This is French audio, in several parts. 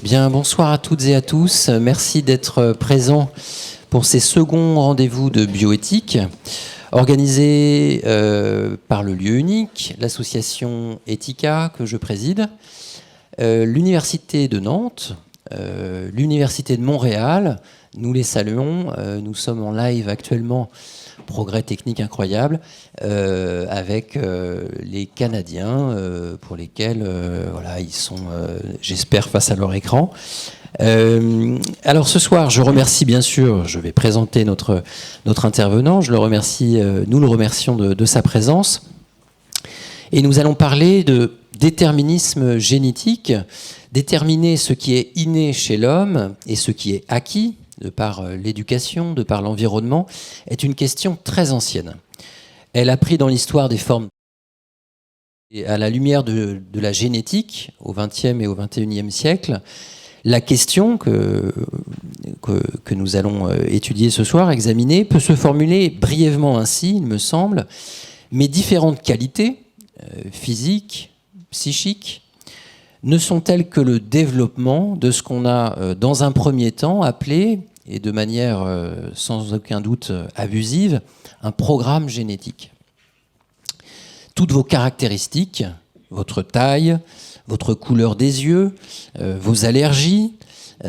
Bien, bonsoir à toutes et à tous. Merci d'être présents pour ces seconds rendez-vous de bioéthique organisés par le lieu unique, l'association Ethica que je préside, l'Université de Nantes, l'Université de Montréal. Nous les saluons. Nous sommes en live actuellement, progrès technique incroyable, avec les Canadiens pour lesquels voilà, ils sont, j'espère, face à leur écran. Alors ce soir, je remercie bien sûr, je vais présenter notre intervenant, je le remercie, nous le remercions de sa présence. Et nous allons parler de déterminisme génétique, déterminer ce qui est inné chez l'homme et ce qui est acquis, de par l'éducation, de par l'environnement, est une question très ancienne. Elle a pris dans l'histoire des formes. Et à la lumière de la génétique, au XXe et au XXIe siècle, la question que nous allons étudier ce soir, examiner, peut se formuler brièvement ainsi, il me semble, mes différentes qualités, physiques, psychiques, ne sont-elles que le développement de ce qu'on a dans un premier temps appelé, et de manière sans aucun doute abusive, un programme génétique. Toutes vos caractéristiques, votre taille, votre couleur des yeux, vos allergies,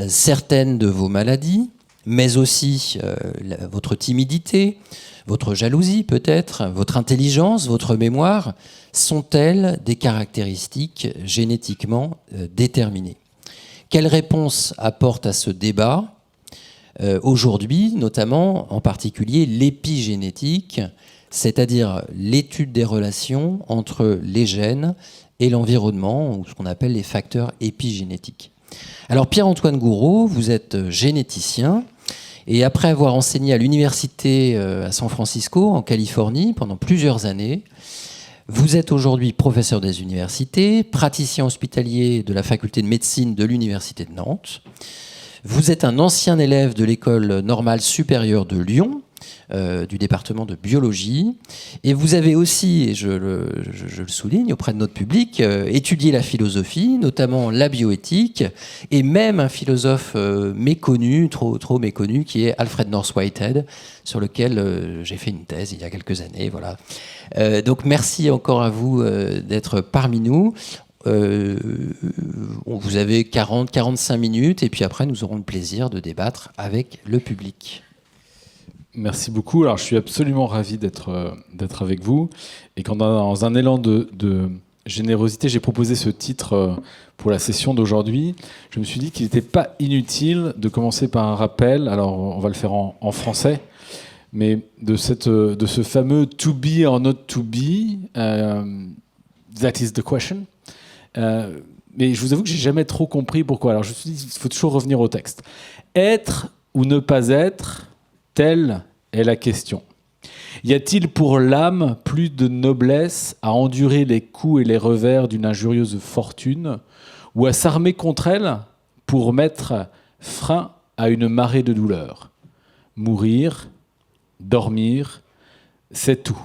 certaines de vos maladies, mais aussi votre timidité, votre jalousie peut-être, votre intelligence, votre mémoire, sont-elles des caractéristiques génétiquement déterminées? Quelle réponse apporte à ce débat aujourd'hui, notamment en particulier l'épigénétique, c'est-à-dire l'étude des relations entre les gènes et l'environnement, ou ce qu'on appelle les facteurs épigénétiques. Alors Pierre-Antoine Gouraud, vous êtes généticien, et après avoir enseigné à l'université à San Francisco, en Californie, pendant plusieurs années, vous êtes aujourd'hui professeur des universités, praticien hospitalier de la faculté de médecine de l'université de Nantes. Vous êtes un ancien élève de l'école normale supérieure de Lyon, du département de biologie, et vous avez aussi, et je le souligne auprès de notre public, étudié la philosophie, notamment la bioéthique, et même un philosophe méconnu, trop méconnu, qui est Alfred North Whitehead, sur lequel j'ai fait une thèse il y a quelques années. Voilà. Donc merci encore à vous d'être parmi nous. Vous avez 40-45 minutes, et puis après nous aurons le plaisir de débattre avec le public. Merci beaucoup. Alors, je suis absolument ravi d'être avec vous. Et quand dans un élan de générosité, j'ai proposé ce titre pour la session d'aujourd'hui, je me suis dit qu'il n'était pas inutile de commencer par un rappel. Alors, on va le faire en français, mais de ce fameux to be or not to be, that is the question. Mais je vous avoue que j'ai jamais trop compris pourquoi. Alors, je me suis dit, il faut toujours revenir au texte. Être ou ne pas être, telle est la question. Y a-t-il pour l'âme plus de noblesse à endurer les coups et les revers d'une injurieuse fortune, ou à s'armer contre elle pour mettre frein à une marée de douleur? Mourir, dormir, c'est tout.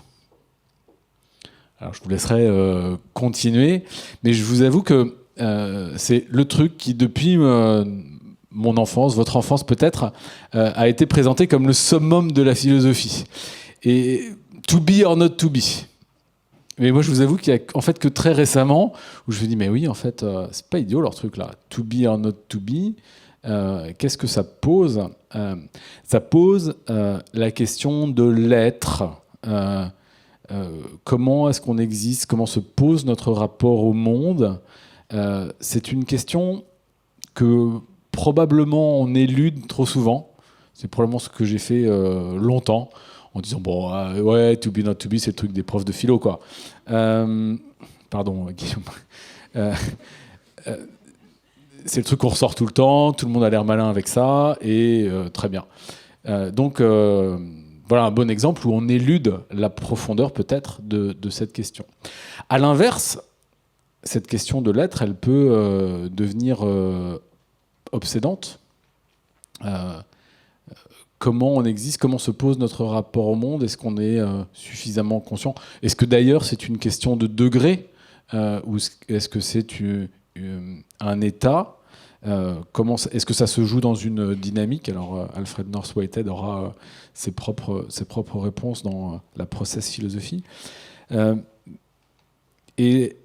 Alors je vous laisserai continuer, mais je vous avoue que c'est le truc qui, depuis mon enfance, votre enfance peut-être, a été présenté comme le summum de la philosophie. Et to be or not to be. Mais moi, je vous avoue qu'il y a en fait que très récemment où je me dis, mais oui, en fait, c'est pas idiot leur truc là. To be or not to be, qu'est-ce que ça pose? Ça pose la question de l'être. Comment est-ce qu'on existe? Comment se pose notre rapport au monde? C'est une question que probablement on élude trop souvent. C'est probablement ce que j'ai fait longtemps, en disant bon ouais, to be not to be, c'est le truc des profs de philo quoi. Pardon Guillaume. C'est le truc qu'on ressort tout le temps, tout le monde a l'air malin avec ça, et très bien. Donc voilà un bon exemple où on élude la profondeur peut-être de cette question. À l'inverse, cette question de l'être, elle peut devenir obsédante. comment on existe, comment se pose notre rapport au monde, est-ce qu'on est suffisamment conscient? Est-ce que d'ailleurs c'est une question de degré ou est-ce que c'est un état? Est-ce que ça se joue dans une dynamique? Alors Alfred North Whitehead aura ses propres réponses dans la process philosophie. Et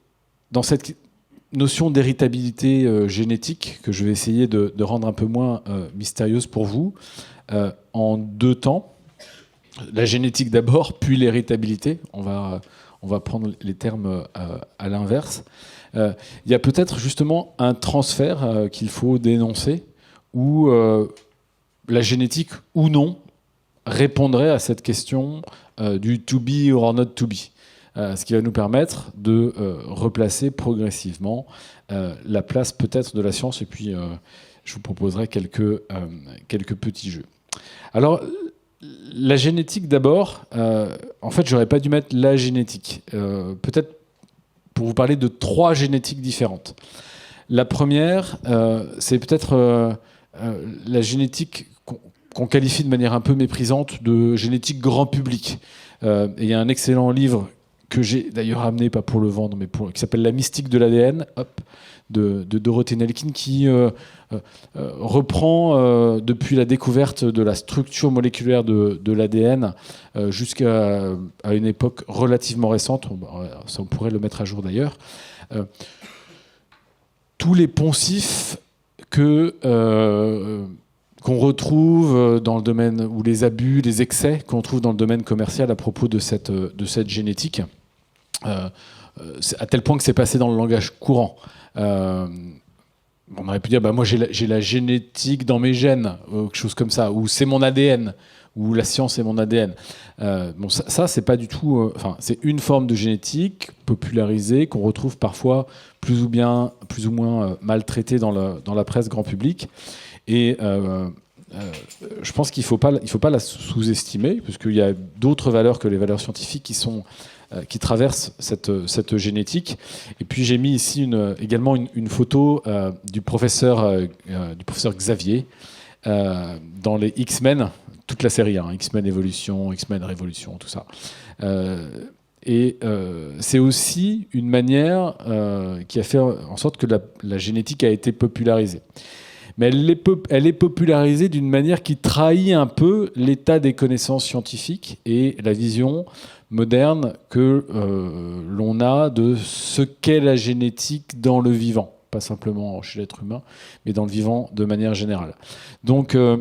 dans cette notion d'héritabilité génétique que je vais essayer de rendre un peu moins mystérieuse pour vous, en deux temps. La génétique d'abord, puis l'héritabilité. On va prendre les termes à l'inverse. Il y a peut-être justement un transfert qu'il faut dénoncer où la génétique ou non répondrait à cette question du to be or not to be. Ce qui va nous permettre de replacer progressivement la place peut-être de la science, et puis je vous proposerai quelques petits jeux. Alors, la génétique d'abord, en fait, j'aurais pas dû mettre la génétique. Peut-être pour vous parler de 3 génétiques différentes. La première, c'est peut-être la génétique qu'on qualifie de manière un peu méprisante de génétique grand public. Il y a un excellent livre que j'ai d'ailleurs amené, pas pour le vendre, mais qui s'appelle La mystique de l'ADN, de Dorothy Nelkin, qui reprend depuis la découverte de la structure moléculaire de l'ADN jusqu'à une époque relativement récente, ça on pourrait le mettre à jour d'ailleurs, tous les poncifs qu'on retrouve dans le domaine, ou les abus, les excès qu'on trouve dans le domaine commercial à propos de cette génétique, à tel point que c'est passé dans le langage courant. On aurait pu dire, moi j'ai la génétique dans mes gènes, quelque chose comme ça, ou c'est mon ADN, ou la science est mon ADN. Ça c'est pas du tout. C'est une forme de génétique popularisée qu'on retrouve parfois plus ou moins maltraitée dans la presse grand public. Et je pense qu'il faut pas la sous-estimer, parce qu'il y a d'autres valeurs que les valeurs scientifiques qui traversent cette génétique. Et puis j'ai mis ici également une photo du professeur Xavier dans les X-Men, toute la série, X-Men Évolution, X-Men Révolution, tout ça. C'est aussi une manière qui a fait en sorte que la génétique a été popularisée. Mais elle est popularisée d'une manière qui trahit un peu l'état des connaissances scientifiques et la vision moderne que l'on a de ce qu'est la génétique dans le vivant. Pas simplement chez l'être humain, mais dans le vivant de manière générale. Donc, on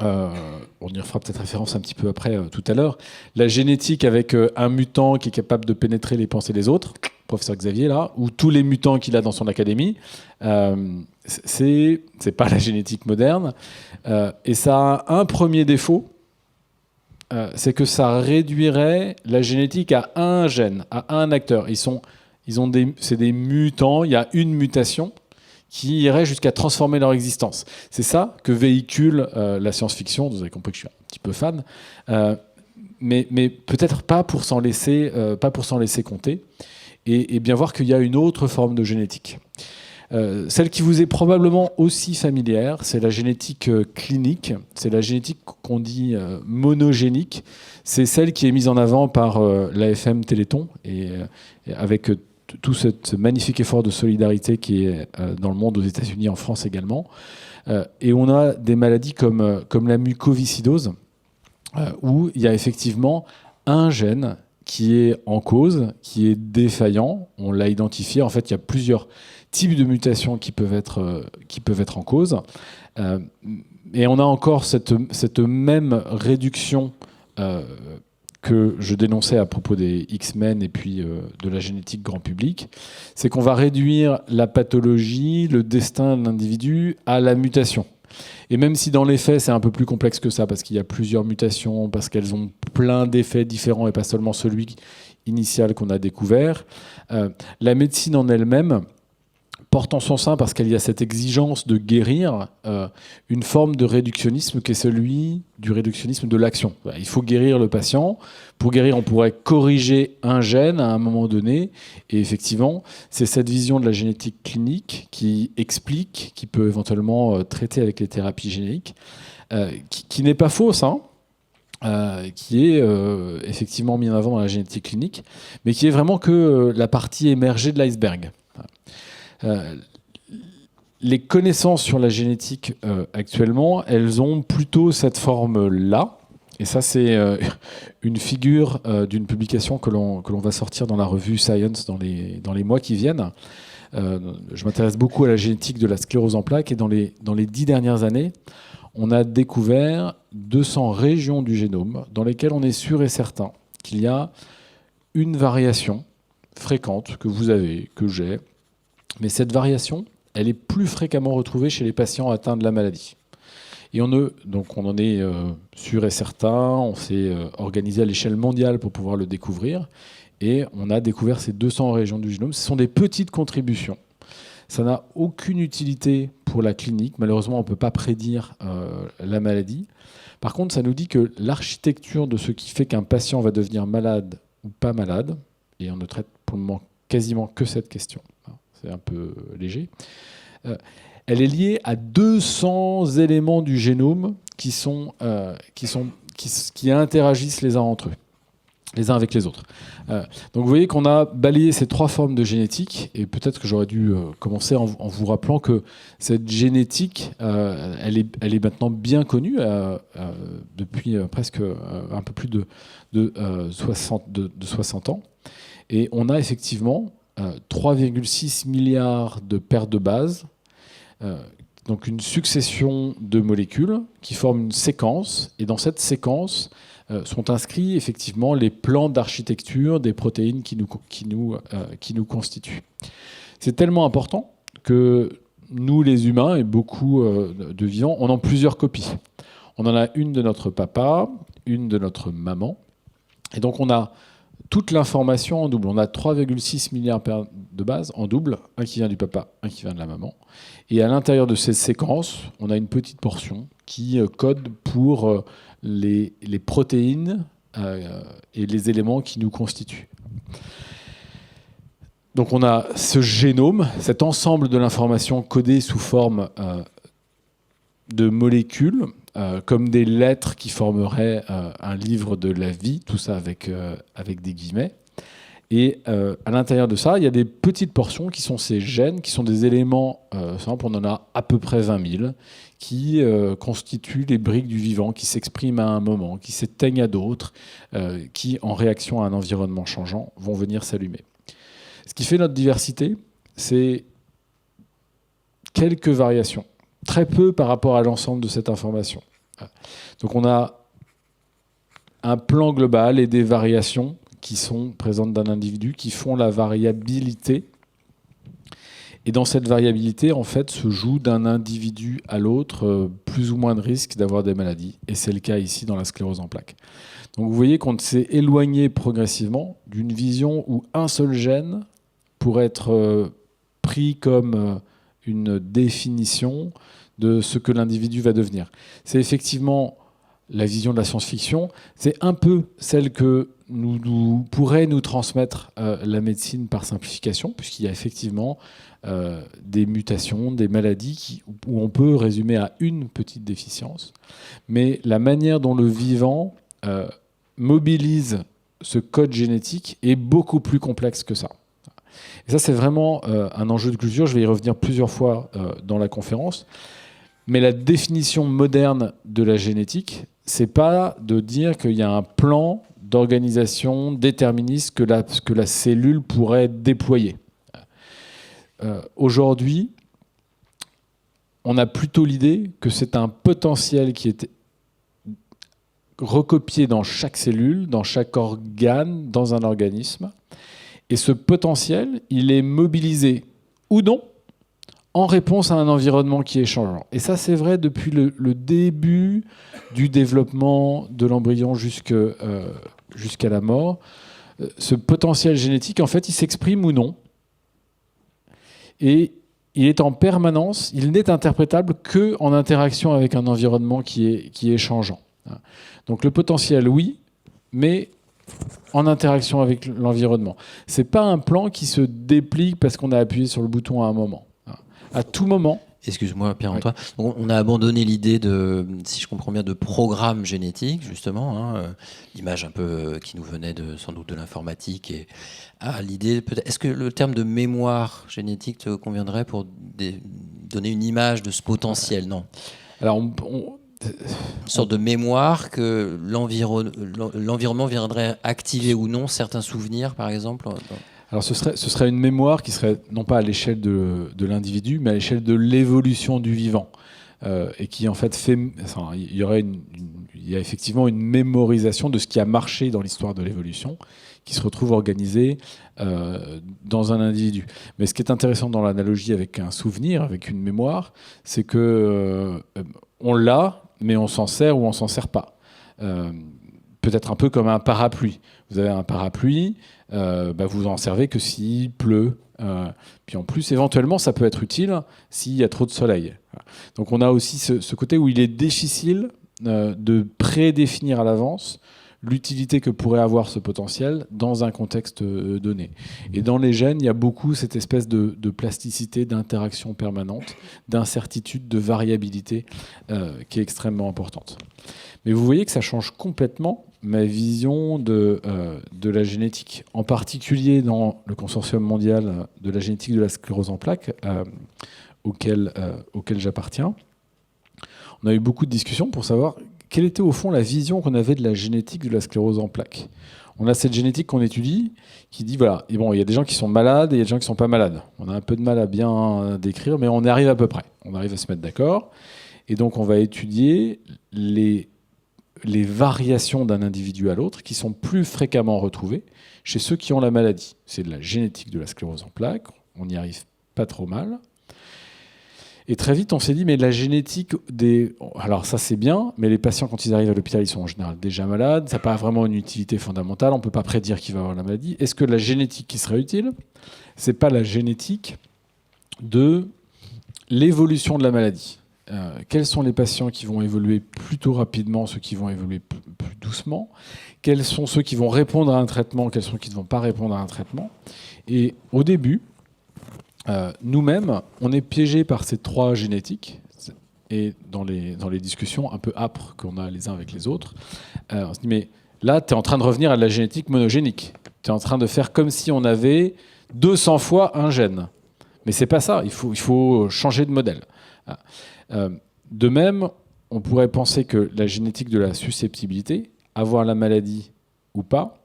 y fera peut-être référence un petit peu après, tout à l'heure. La génétique avec un mutant qui est capable de pénétrer les pensées des autres, professeur Xavier là, ou tous les mutants qu'il a dans son académie, c'est pas la génétique moderne. Et ça a un premier défaut, c'est que ça réduirait la génétique à un gène, à un acteur. C'est des mutants, il y a une mutation qui irait jusqu'à transformer leur existence. C'est ça que véhicule la science-fiction. Vous avez compris que je suis un petit peu fan, mais peut-être pas pour s'en laisser compter, et bien voir qu'il y a une autre forme de génétique. Celle qui vous est probablement aussi familière, c'est la génétique clinique, c'est la génétique qu'on dit monogénique, c'est celle qui est mise en avant par l'AFM Téléthon, et avec tout ce magnifique effort de solidarité qui est dans le monde, aux États-Unis, en France également. Et on a des maladies comme la mucoviscidose, où il y a effectivement un gène qui est en cause, qui est défaillant. On l'a identifié. En fait, il y a plusieurs types de mutations qui peuvent être en cause. Et on a encore cette même réduction que je dénonçais à propos des X-Men et puis de la génétique grand public. C'est qu'on va réduire la pathologie, le destin de l'individu à la mutation. Et même si dans les faits, c'est un peu plus complexe que ça, parce qu'il y a plusieurs mutations, parce qu'elles ont plein d'effets différents et pas seulement celui initial qu'on a découvert, la médecine en elle-même porte en son sein, parce qu'il y a cette exigence de guérir, une forme de réductionnisme qui est celui du réductionnisme de l'action. Il faut guérir le patient. Pour guérir, on pourrait corriger un gène à un moment donné. Et effectivement, c'est cette vision de la génétique clinique qui explique, qui peut éventuellement traiter avec les thérapies géniques, qui n'est pas fausse, hein, qui est effectivement mis en avant dans la génétique clinique, mais qui est vraiment que la partie émergée de l'iceberg. Les connaissances sur la génétique actuellement, elles ont plutôt cette forme-là. Et ça, c'est une figure d'une publication que l'on va sortir dans la revue Science dans les mois qui viennent. Je m'intéresse beaucoup à la génétique de la sclérose en plaques, et dans les 10 dernières années, on a découvert 200 régions du génome dans lesquelles on est sûr et certain qu'il y a une variation fréquente que vous avez, que j'ai. Mais cette variation, elle est plus fréquemment retrouvée chez les patients atteints de la maladie. Et donc on en est sûr et certain, on s'est organisé à l'échelle mondiale pour pouvoir le découvrir, et on a découvert ces 200 régions du génome. Ce sont des petites contributions. Ça n'a aucune utilité pour la clinique. Malheureusement, on ne peut pas prédire la maladie. Par contre, ça nous dit que l'architecture de ce qui fait qu'un patient va devenir malade ou pas malade, et on ne traite pour le moment quasiment que cette question, c'est un peu léger, elle est liée à 200 éléments du génome qui interagissent les uns entre eux, les uns avec les autres. Donc vous voyez qu'on a balayé ces 3 formes de génétique, et peut-être que j'aurais dû commencer en vous rappelant que cette génétique, elle est maintenant bien connue depuis presque un peu plus de 60 ans. Et on a effectivement 3,6 milliards de paires de bases, donc une succession de molécules qui forment une séquence, et dans cette séquence sont inscrits effectivement les plans d'architecture des protéines qui nous constituent. C'est tellement important que nous, les humains, et beaucoup de vivants, on en a plusieurs copies. On en a une de notre papa, une de notre maman, et donc on a toute l'information en double. On a 3,6 milliards de bases en double, un qui vient du papa, un qui vient de la maman. Et à l'intérieur de ces séquences, on a une petite portion qui code pour les protéines et les éléments qui nous constituent. Donc on a ce génome, cet ensemble de l'information codée sous forme de molécules, comme des lettres qui formeraient un livre de la vie, tout ça avec des guillemets. Et à l'intérieur de ça, il y a des petites portions qui sont ces gènes, qui sont des éléments simples, on en a à peu près 20 000, qui constituent les briques du vivant, qui s'expriment à un moment, qui s'éteignent à d'autres, qui, en réaction à un environnement changeant, vont venir s'allumer. Ce qui fait notre diversité, c'est quelques variations, très peu par rapport à l'ensemble de cette information. Donc on a un plan global et des variations qui sont présentes d'un individu, qui font la variabilité. Et dans cette variabilité, en fait, se joue d'un individu à l'autre plus ou moins de risque d'avoir des maladies. Et c'est le cas ici dans la sclérose en plaques. Donc vous voyez qu'on s'est éloigné progressivement d'une vision où un seul gène pourrait être pris comme une définition de ce que l'individu va devenir. C'est effectivement la vision de la science-fiction, c'est un peu celle que pourrait nous transmettre la médecine par simplification, puisqu'il y a effectivement des mutations, des maladies où on peut résumer à une petite déficience. Mais la manière dont le vivant mobilise ce code génétique est beaucoup plus complexe que ça. Et ça, c'est vraiment un enjeu de culture. Je vais y revenir plusieurs fois dans la conférence. Mais la définition moderne de la génétique, c'est pas de dire qu'il y a un plan d'organisation déterministe que la cellule pourrait déployer. Aujourd'hui, on a plutôt l'idée que c'est un potentiel qui est recopié dans chaque cellule, dans chaque organe, dans un organisme. Et ce potentiel, il est mobilisé ou non en réponse à un environnement qui est changeant. Et ça, c'est vrai depuis le début du développement de l'embryon jusqu'à la mort. Ce potentiel génétique, en fait, il s'exprime ou non. Et il est en permanence, il n'est interprétable qu'en interaction avec un environnement qui est changeant. Donc le potentiel, oui, mais en interaction avec l'environnement. Ce n'est pas un plan qui se déplie parce qu'on a appuyé sur le bouton à un moment. À tout moment. Excuse-moi, Pierre-Antoine. Oui. On a abandonné l'idée de, si je comprends bien, de programme génétique, justement. L'image un peu qui nous venait sans doute de l'informatique. Et l'idée, peut-être. Est-ce que le terme de mémoire génétique te conviendrait pour donner une image de ce potentiel? Non. Alors, une sorte de mémoire que l'environnement viendrait activer ou non certains souvenirs, par exemple. Alors ce serait une mémoire qui serait non pas à l'échelle de l'individu, mais à l'échelle de l'évolution du vivant. Et qui en fait il y a effectivement une mémorisation de ce qui a marché dans l'histoire de l'évolution, qui se retrouve organisée dans un individu. Mais ce qui est intéressant dans l'analogie avec un souvenir, avec une mémoire, c'est que on l'a, mais on s'en sert ou on s'en sert pas. Peut-être un peu comme un parapluie. Vous avez un parapluie, vous en servez que s'il pleut. Puis en plus, éventuellement, ça peut être utile s'il y a trop de soleil. Donc on a aussi ce côté où il est difficile de prédéfinir à l'avance l'utilité que pourrait avoir ce potentiel dans un contexte donné. Et dans les gènes, il y a beaucoup cette espèce de plasticité, d'interaction permanente, d'incertitude, de variabilité qui est extrêmement importante. Mais vous voyez que ça change complètement ma vision de la génétique, en particulier dans le consortium mondial de la génétique de la sclérose en plaques, auquel j'appartiens. On a eu beaucoup de discussions pour savoir quelle était au fond la vision qu'on avait de la génétique de la sclérose en plaques. On a cette génétique qu'on étudie qui dit, voilà, et bon, il y a des gens qui sont malades et il y a des gens qui ne sont pas malades. On a un peu de mal à bien décrire, mais on y arrive à peu près. On arrive à se mettre d'accord. Et donc, on va étudier les variations d'un individu à l'autre qui sont plus fréquemment retrouvées chez ceux qui ont la maladie. C'est de la génétique de la sclérose en plaques. On n'y arrive pas trop mal. Et très vite, on s'est dit, mais la génétique alors ça c'est bien, mais les patients, quand ils arrivent à l'hôpital, ils sont en général déjà malades, ça n'a pas vraiment une utilité fondamentale, on ne peut pas prédire qui va avoir la maladie. Est-ce que la génétique qui serait utile, ce n'est pas la génétique de l'évolution de la maladie? Quels sont les patients qui vont évoluer plutôt rapidement, ceux qui vont évoluer plus doucement? Quels sont ceux qui vont répondre à un traitement? Quels sont ceux qui ne vont pas répondre à un traitement? Et au début, nous-mêmes, on est piégés par ces trois génétiques, et dans les discussions un peu âpres qu'on a les uns avec les autres, on se dit, mais là, tu es en train de revenir à de la génétique monogénique. Tu es en train de faire comme si on avait 200 fois un gène. Mais c'est pas ça, il faut changer de modèle. De même, on pourrait penser que la génétique de la susceptibilité, avoir la maladie ou pas,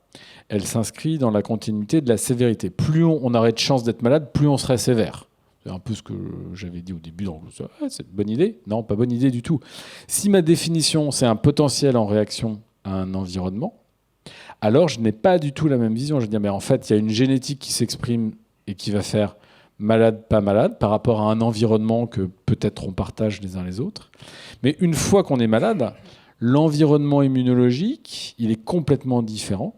elle s'inscrit dans la continuité de la sévérité. Plus on aurait de chances d'être malade, plus on serait sévère. C'est un peu ce que j'avais dit au début. Donc, c'est une bonne idée? Non, pas bonne idée du tout. Si ma définition, c'est un potentiel en réaction à un environnement, alors je n'ai pas du tout la même vision. Je veux dire, mais en fait, il y a une génétique qui s'exprime et qui va faire malade, pas malade, par rapport à un environnement que peut-être on partage les uns les autres. Mais une fois qu'on est malade, l'environnement immunologique, il est complètement différent.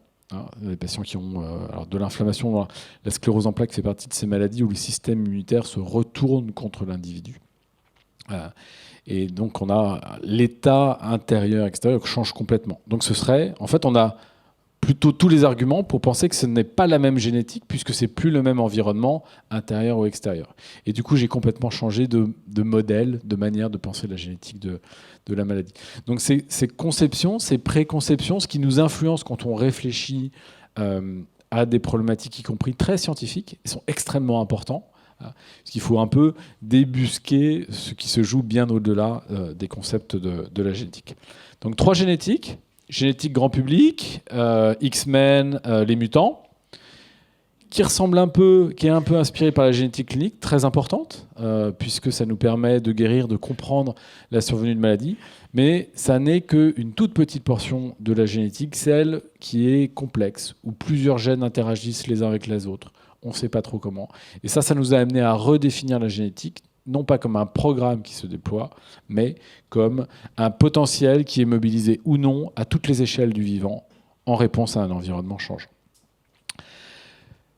Les patients qui ont de l'inflammation, la sclérose en plaques fait partie de ces maladies où le système immunitaire se retourne contre l'individu. Et donc on a l'état intérieur, extérieur qui change complètement. Donc en fait, on a plutôt tous les arguments pour penser que ce n'est pas la même génétique puisque c'est plus le même environnement intérieur ou extérieur. Et du coup, j'ai complètement changé de modèle, de manière de penser la génétique de la maladie. Donc ces conceptions, ces préconceptions, ce qui nous influence quand on réfléchit à des problématiques, y compris très scientifiques, sont extrêmement importants. Parce qu'il faut un peu débusquer ce qui se joue bien au-delà des concepts de la génétique. Donc 3 génétiques. Génétique grand public, X-Men, les mutants, qui ressemble un peu, qui est un peu inspirée par la génétique clinique, très importante, puisque ça nous permet de guérir, de comprendre la survenue de maladies. Mais ça n'est qu'une toute petite portion de la génétique, celle qui est complexe, où plusieurs gènes interagissent les uns avec les autres. On ne sait pas trop comment. Et ça nous a amené à redéfinir la génétique, non pas comme un programme qui se déploie, mais comme un potentiel qui est mobilisé ou non à toutes les échelles du vivant en réponse à un environnement changeant.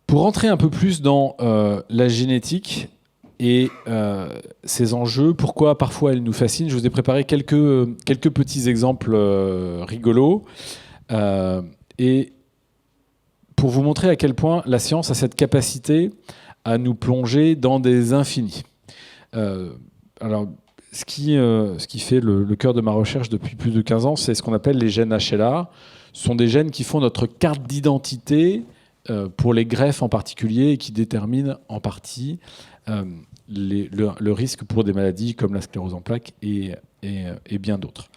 Pour rentrer un peu plus dans la génétique, Et ces enjeux, pourquoi parfois elles nous fascinent? Je vous ai préparé quelques petits exemples rigolos. Et pour vous montrer à quel point la science a cette capacité à nous plonger dans des infinis. Alors, ce qui fait le cœur de ma recherche depuis plus de 15 ans, c'est ce qu'on appelle les gènes HLA. Ce sont des gènes qui font notre carte d'identité pour les greffes en particulier et qui déterminent en partie le risque pour des maladies comme la sclérose en plaques et bien d'autres.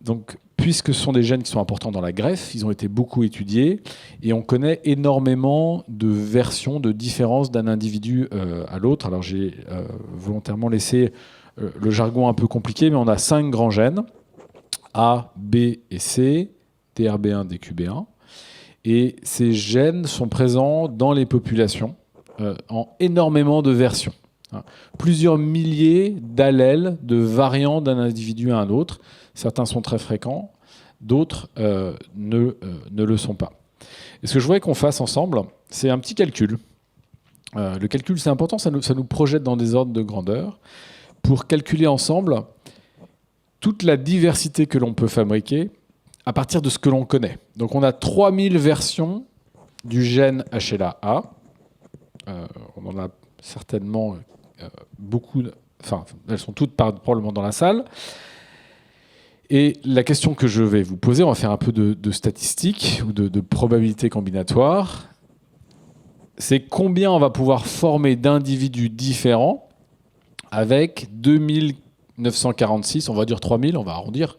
Donc, puisque ce sont des gènes qui sont importants dans la greffe, ils ont été beaucoup étudiés et on connaît énormément de versions, de différences d'un individu à l'autre. Alors, j'ai volontairement laissé le jargon un peu compliqué, mais on a 5 grands gènes, A, B et C, TRB1, DQB1. Et ces gènes sont présents dans les populations en énormément de versions. Plusieurs milliers d'allèles, de variants d'un individu à un autre. Certains sont très fréquents, d'autres ne le sont pas. Et ce que je voudrais qu'on fasse ensemble, c'est un petit calcul. Le calcul, c'est important, ça nous projette dans des ordres de grandeur pour calculer ensemble toute la diversité que l'on peut fabriquer à partir de ce que l'on connaît. Donc on a 3000 versions du gène HLA-A. On en a certainement beaucoup, enfin elles sont toutes probablement dans la salle. Et la question que je vais vous poser, on va faire un peu de statistiques ou de probabilité combinatoire, c'est combien on va pouvoir former d'individus différents avec 2946, on va dire 3000, on va arrondir.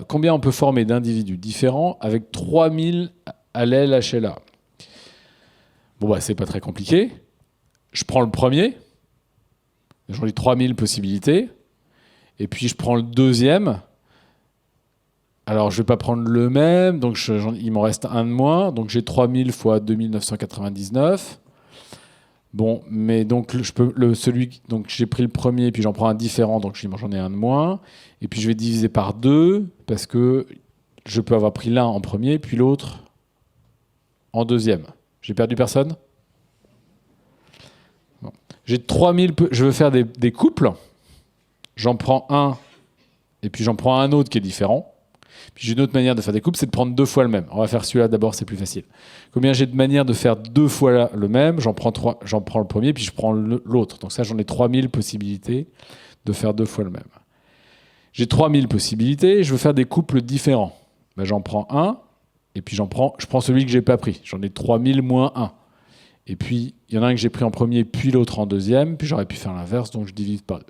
Combien on peut former d'individus différents avec 3000 allèles HLA? Bon, bah, c'est pas très compliqué. Je prends le premier, j'en ai 3000 possibilités, et puis je prends le deuxième. Alors, je ne vais pas prendre le même, donc il m'en reste un de moins, donc j'ai 3000 fois 2999. Bon, mais donc donc j'ai pris le premier, puis j'en prends un différent, donc j'en ai un de moins. Et puis je vais diviser par 2, parce que je peux avoir pris l'un en premier, puis l'autre en deuxième. J'ai perdu personne? Bon. J'ai 3000, je veux faire des couples. J'en prends un, et puis j'en prends un autre qui est différent. Puis j'ai une autre manière de faire des couples, c'est de prendre 2 fois le même. On va faire celui-là d'abord, c'est plus facile. Combien j'ai de manières de faire 2 fois le même? J'en prends le premier, puis je prends l'autre. Donc ça, j'en ai 3000 possibilités de faire 2 fois le même. J'ai 3000 possibilités, je veux faire des couples différents. Ben, j'en prends un, et puis je prends celui que j'ai pas pris. J'en ai 3000 moins 1. Et puis, il y en a un que j'ai pris en premier, puis l'autre en deuxième, puis j'aurais pu faire l'inverse, donc je divise par 2.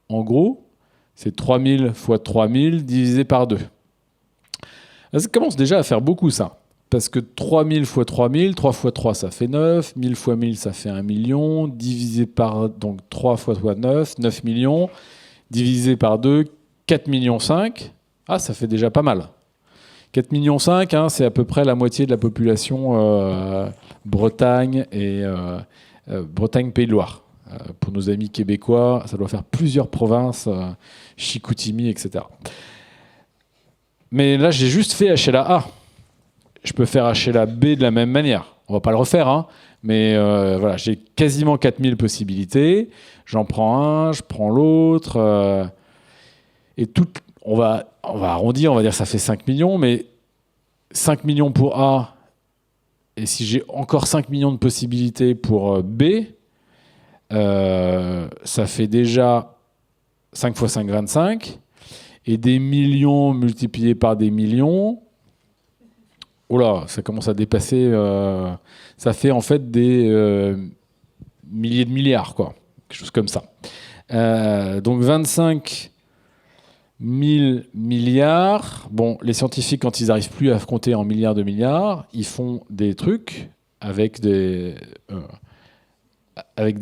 En gros, c'est 3000 fois 3000 divisé par 2. Ça commence déjà à faire beaucoup, ça. Parce que 3000 fois 3000, 3 fois 3, ça fait 9. 1000 fois 1000, ça fait 1 million. Divisé par donc 3 fois 9, 9 millions. Divisé par 2, 4 millions 5. Ah, ça fait déjà pas mal. 4 millions 5, hein, c'est à peu près la moitié de la population Bretagne et Bretagne-Pays de Loire. Pour nos amis québécois, ça doit faire plusieurs provinces, Chicoutimi, etc. Mais là, j'ai juste fait HLA-A. Je peux faire HLA-B de la même manière. On va pas le refaire, hein, mais voilà, j'ai quasiment 4000 possibilités. J'en prends un, je prends l'autre. Et on va arrondir, on va dire que ça fait 5 millions, mais 5 millions pour A, et si j'ai encore 5 millions de possibilités pour B, ça fait déjà 5 fois 5, 25. Et des millions multipliés par des millions, oh là, ça commence à dépasser. Ça fait en fait des milliers de milliards, quoi. Quelque chose comme ça. Donc 25 000 milliards. Bon, les scientifiques, quand ils n'arrivent plus à compter en milliards de milliards, ils font des trucs avec des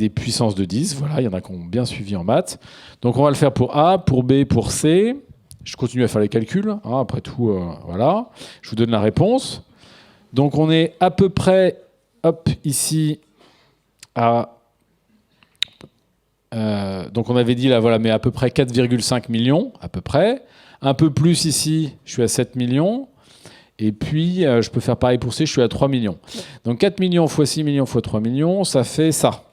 puissances de 10. Voilà, il y en a qui ont bien suivi en maths. Donc on va le faire pour A, pour B, pour C. Je continue à faire les calculs. Hein, après tout, voilà. Je vous donne la réponse. Donc on est à peu près, hop, ici, à... donc on avait dit là, voilà, mais à peu près 4,5 millions, à peu près. Un peu plus ici, je suis à 7 millions. Et puis, je peux faire pareil pour C, je suis à 3 millions. Donc 4 millions fois 6 millions fois 3 millions, ça fait ça.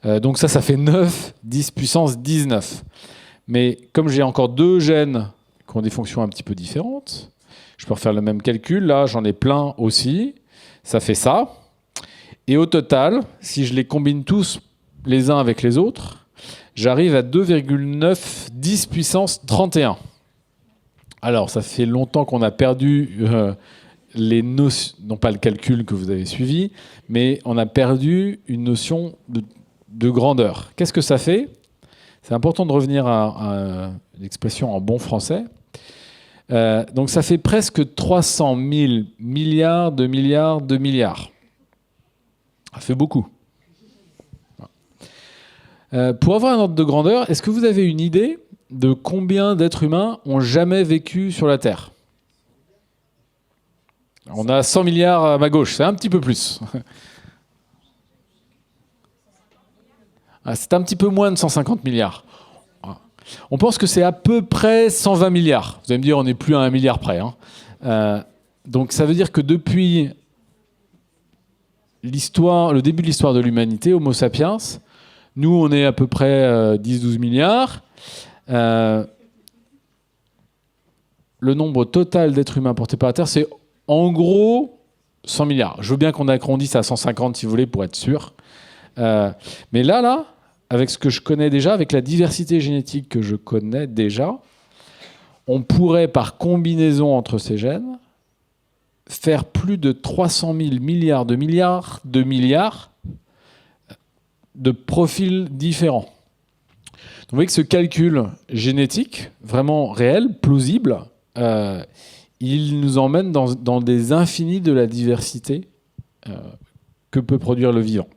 Donc ça fait 9, 10 puissance 19. Mais comme j'ai encore 2 gènes qui ont des fonctions un petit peu différentes, je peux refaire le même calcul. Là, j'en ai plein aussi. Ça fait ça. Et au total, si je les combine tous les uns avec les autres, j'arrive à 2,9 10 puissance 31. Alors, ça fait longtemps qu'on a perdu les notions, non pas le calcul que vous avez suivi, mais on a perdu une notion de grandeur. Qu'est-ce que ça fait ? C'est important de revenir à l'expression en bon français. Donc ça fait presque 300 000 milliards de milliards de milliards. Ça fait beaucoup. Pour avoir un ordre de grandeur, est-ce que vous avez une idée de combien d'êtres humains ont jamais vécu sur la Terre ? On a 100 milliards à ma gauche, c'est un petit peu plus. C'est un petit peu moins de 150 milliards. On pense que c'est à peu près 120 milliards. Vous allez me dire, on n'est plus à 1 milliard près. Donc ça veut dire que depuis le début de l'histoire de l'humanité, Homo sapiens, nous, on est à peu près 10-12 milliards. Le nombre total d'êtres humains portés par la Terre, c'est en gros 100 milliards. Je veux bien qu'on agrandisse à 150 si vous voulez, pour être sûr. Mais là, avec ce que je connais déjà, avec la diversité génétique que je connais déjà, on pourrait, par combinaison entre ces gènes, faire plus de 300 000 milliards de milliards de milliards de profils différents. Donc vous voyez que ce calcul génétique, vraiment réel, plausible, il nous emmène dans des infinis de la diversité que peut produire le vivant.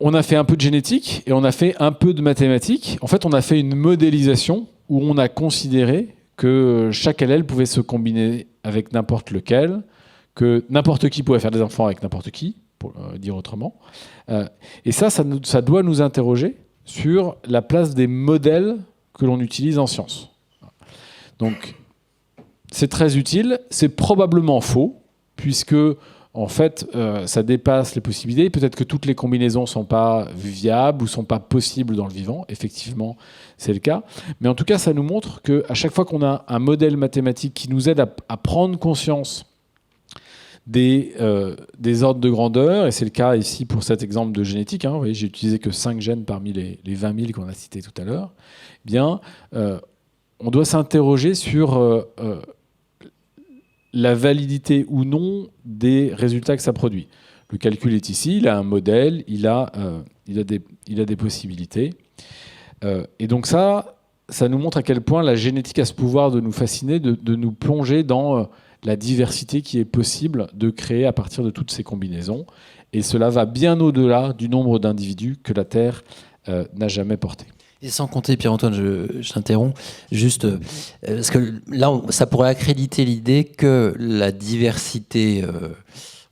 On a fait un peu de génétique et on a fait un peu de mathématiques. En fait, on a fait une modélisation où on a considéré que chaque allèle pouvait se combiner avec n'importe lequel, que n'importe qui pouvait faire des enfants avec n'importe qui, pour dire autrement. Et ça doit nous interroger sur la place des modèles que l'on utilise en sciences. Donc, c'est très utile. C'est probablement faux, puisque en fait, ça dépasse les possibilités. Peut-être que toutes les combinaisons ne sont pas viables ou ne sont pas possibles dans le vivant. Effectivement, c'est le cas. Mais en tout cas, ça nous montre qu'à chaque fois qu'on a un modèle mathématique qui nous aide à prendre conscience des ordres de grandeur, et c'est le cas ici pour cet exemple de génétique, vous voyez, j'ai utilisé que 5 gènes parmi les 20 000 qu'on a cités tout à l'heure, eh bien, on doit s'interroger sur la validité ou non des résultats que ça produit. Le calcul est ici, il a un modèle, il a des possibilités. Et donc ça nous montre à quel point la génétique a ce pouvoir de nous fasciner, de nous plonger dans la diversité qui est possible de créer à partir de toutes ces combinaisons. Et cela va bien au-delà du nombre d'individus que la Terre n'a jamais porté. Et sans compter, Pierre-Antoine, je t'interromps, juste parce que là, ça pourrait accréditer l'idée que la diversité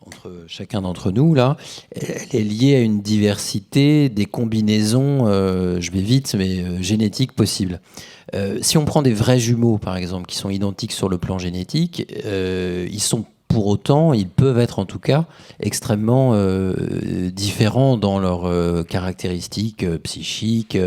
entre chacun d'entre nous, là, elle est liée à une diversité des combinaisons, je vais vite, mais génétiques possibles. Si on prend des vrais jumeaux, par exemple, qui sont identiques sur le plan génétique, ils sont pour autant, ils peuvent être en tout cas extrêmement différents dans leurs caractéristiques psychiques,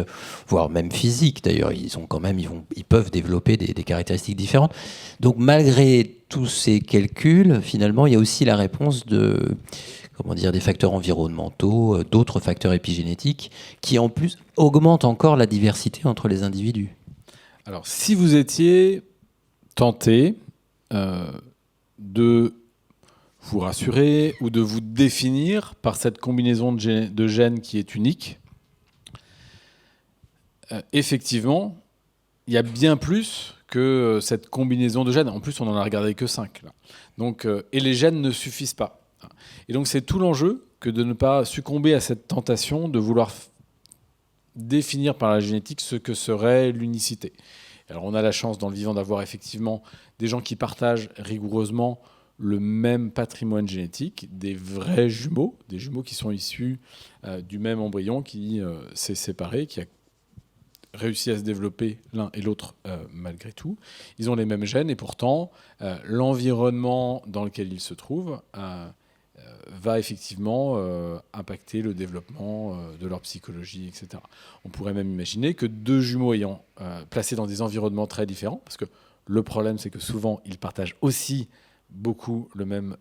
voire même physiques. D'ailleurs, ils peuvent développer des caractéristiques différentes. Donc, malgré tous ces calculs, finalement, il y a aussi la réponse des facteurs environnementaux, d'autres facteurs épigénétiques, qui en plus augmentent encore la diversité entre les individus. Alors, si vous étiez tenté de vous rassurer ou de vous définir par cette combinaison de gènes qui est unique, effectivement, il y a bien plus que cette combinaison de gènes. En plus, on n'en a regardé que 5. Là. Donc, et les gènes ne suffisent pas. Et donc, c'est tout l'enjeu que de ne pas succomber à cette tentation de vouloir définir par la génétique ce que serait l'unicité. Alors, on a la chance dans le vivant d'avoir effectivement des gens qui partagent rigoureusement le même patrimoine génétique, des vrais jumeaux, des jumeaux qui sont issus du même embryon qui s'est séparé, qui a réussi à se développer l'un et l'autre malgré tout. Ils ont les mêmes gènes et pourtant l'environnement dans lequel ils se trouvent va effectivement impacter le développement de leur psychologie, etc. On pourrait même imaginer que deux jumeaux ayant placés dans des environnements très différents, parce que le problème c'est que souvent ils partagent aussi beaucoup le même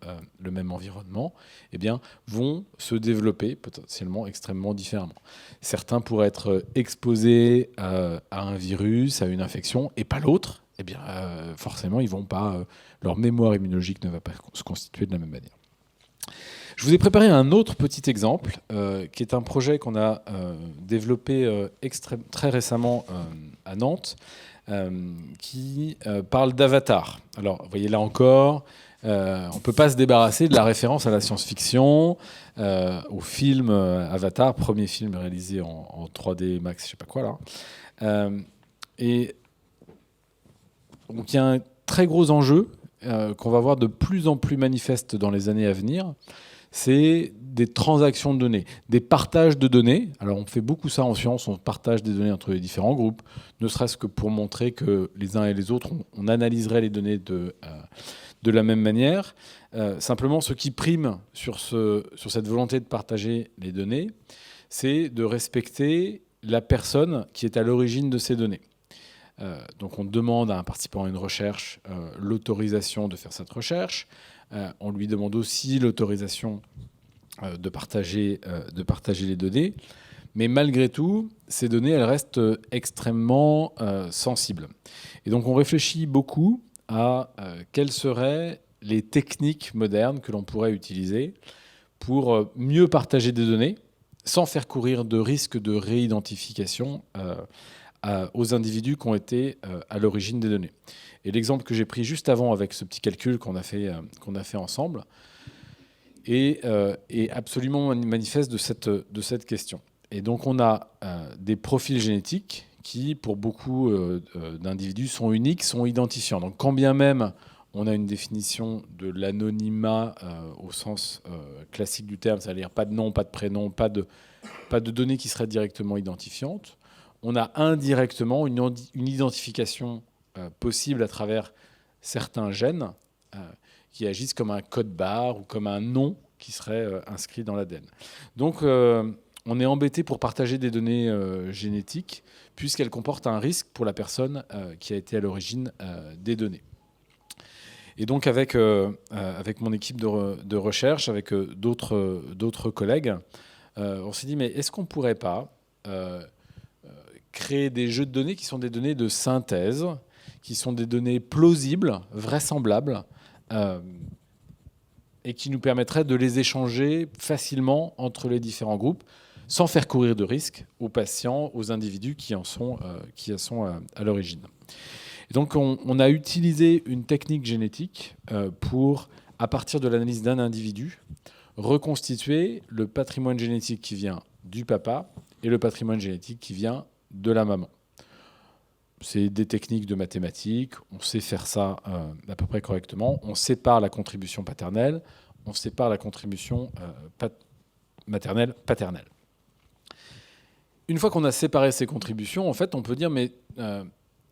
environnement, eh bien, vont se développer potentiellement extrêmement différemment. Certains pourraient être exposés à un virus, à une infection, et pas l'autre. Eh bien, forcément, ils vont pas, leur mémoire immunologique ne va pas se constituer de la même manière. Je vous ai préparé un autre petit exemple, qui est un projet qu'on a développé très récemment à Nantes, qui parle d'Avatar. Alors, vous voyez là encore, on ne peut pas se débarrasser de la référence à la science-fiction, au film Avatar, premier film réalisé en 3D Max, je ne sais pas quoi là. Et donc il y a un très gros enjeu qu'on va voir de plus en plus manifeste dans les années à venir, c'est des transactions de données, des partages de données. Alors on fait beaucoup ça en science, on partage des données entre les différents groupes, ne serait-ce que pour montrer que les uns et les autres, on analyserait les données de la même manière. Simplement, ce qui prime sur cette volonté de partager les données, c'est de respecter la personne qui est à l'origine de ces données. Donc on demande à un participant à une recherche l'autorisation de faire cette recherche. On lui demande aussi l'autorisation de partager les données. Mais malgré tout, ces données, elles restent extrêmement sensibles. Et donc on réfléchit beaucoup à quelles seraient les techniques modernes que l'on pourrait utiliser pour mieux partager des données sans faire courir de risques de réidentification aux individus qui ont été à l'origine des données. Et l'exemple que j'ai pris juste avant avec ce petit calcul qu'on a fait ensemble est absolument manifeste de cette question. Et donc on a des profils génétiques qui, pour beaucoup d'individus, sont uniques, sont identifiants. Donc quand bien même on a une définition de l'anonymat au sens classique du terme, c'est-à-dire pas de nom, pas de prénom, pas de données qui seraient directement identifiantes, on a indirectement une identification possible à travers certains gènes qui agissent comme un code barre ou comme un nom qui serait inscrit dans l'ADN. Donc on est embêté pour partager des données génétiques puisqu'elles comportent un risque pour la personne qui a été à l'origine des données. Et donc avec mon équipe de recherche, avec d'autres collègues, on s'est dit mais est-ce qu'on ne pourrait pas créer des jeux de données qui sont des données de synthèse, qui sont des données plausibles, vraisemblables, et qui nous permettraient de les échanger facilement entre les différents groupes, sans faire courir de risques aux patients, aux individus qui en sont à l'origine. Et donc on a utilisé une technique génétique pour, à partir de l'analyse d'un individu, reconstituer le patrimoine génétique qui vient du papa et le patrimoine génétique qui vient de la maman. C'est des techniques de mathématiques, on sait faire ça à peu près correctement. On sépare la contribution paternelle, on sépare la contribution maternelle-paternelle. Une fois qu'on a séparé ces contributions, en fait, on peut dire mais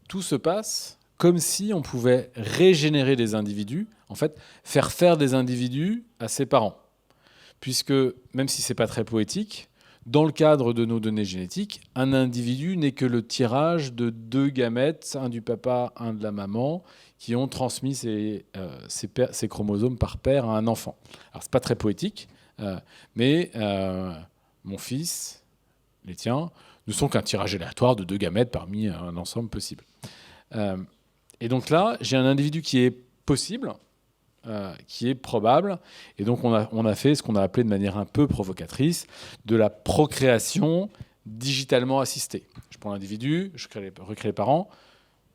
tout se passe comme si on pouvait régénérer des individus, en fait, faire des individus à ses parents. Puisque, même si ce n'est pas très poétique, dans le cadre de nos données génétiques, un individu n'est que le tirage de deux gamètes, un du papa, un de la maman, qui ont transmis ces chromosomes par paire à un enfant. Alors, ce n'est pas très poétique, mais mon fils, les tiens, ne sont qu'un tirage aléatoire de deux gamètes parmi un ensemble possible. Et donc là, j'ai un individu qui est possible, qui est probable, et donc on a fait ce qu'on a appelé de manière un peu provocatrice de la procréation digitalement assistée. Je prends l'individu, je recrée les parents,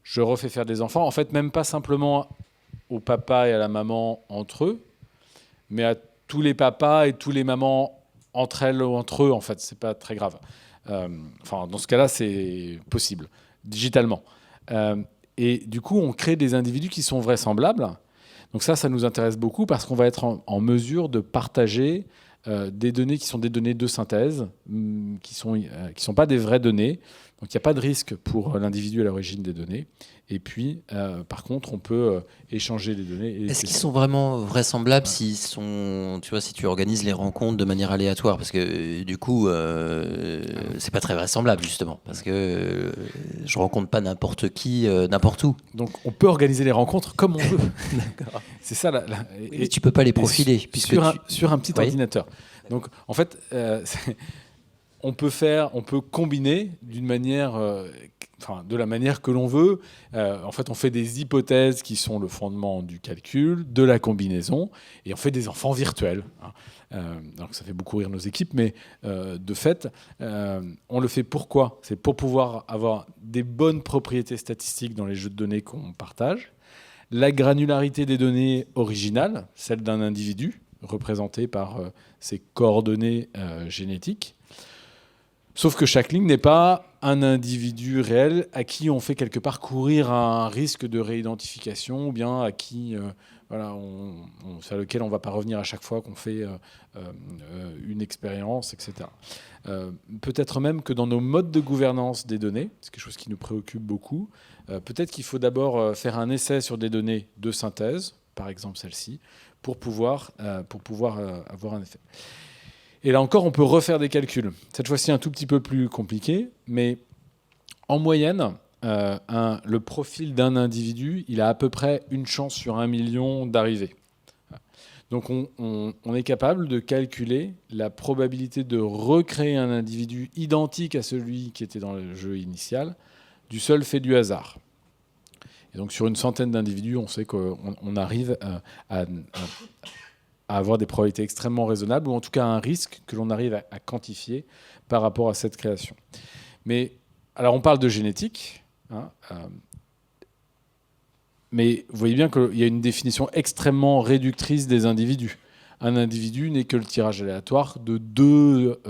je refais faire des enfants, en fait même pas simplement au papa et à la maman entre eux, mais à tous les papas et tous les mamans entre elles ou entre eux, en fait, c'est pas très grave. Dans ce cas-là, c'est possible, digitalement. Et du coup, on crée des individus qui sont vraisemblables. Donc ça nous intéresse beaucoup parce qu'on va être en mesure de partager des données qui sont des données de synthèse, qui sont pas des vraies données, Donc il n'y a pas de risque pour l'individu à l'origine des données. Et puis, par contre, on peut échanger les données. Est-ce qu'ils sont vraiment vraisemblables s'ils sont, tu vois, si tu organises les rencontres de manière aléatoire? Parce que du coup, c'est pas très vraisemblable justement, parce que je rencontre pas n'importe qui, n'importe où. Donc on peut organiser les rencontres comme on veut. D'accord. C'est ça. Et tu peux pas les profiler puisque sur un petit Oui. ordinateur. Donc en fait, on peut combiner d'une manière, de la manière que l'on veut. En fait, on fait des hypothèses qui sont le fondement du calcul, de la combinaison, et on fait des enfants virtuels. Donc ça fait beaucoup rire nos équipes, mais de fait, on le fait pourquoi? C'est pour pouvoir avoir des bonnes propriétés statistiques dans les jeux de données qu'on partage, la granularité des données originales, celle d'un individu, représentée par ses coordonnées génétiques. Sauf que chaque ligne n'est pas un individu réel à qui on fait quelque part courir un risque de réidentification ou bien à qui, sur lequel on ne va pas revenir à chaque fois qu'on fait une expérience, etc. Peut-être même que dans nos modes de gouvernance des données, c'est quelque chose qui nous préoccupe beaucoup, peut-être qu'il faut d'abord faire un essai sur des données de synthèse, par exemple celle-ci, pour pouvoir avoir un effet. Et là encore, on peut refaire des calculs. Cette fois-ci, un tout petit peu plus compliqué, mais en moyenne, le profil d'un individu, il a à peu près une chance sur 1 million d'arriver. Donc on est capable de calculer la probabilité de recréer un individu identique à celui qui était dans le jeu initial, du seul fait du hasard. Et donc sur une centaine d'individus, on sait qu'on arrive à avoir des probabilités extrêmement raisonnables, ou en tout cas un risque que l'on arrive à quantifier par rapport à cette création. Mais alors on parle de génétique, mais vous voyez bien qu'il y a une définition extrêmement réductrice des individus. Un individu n'est que le tirage aléatoire de 2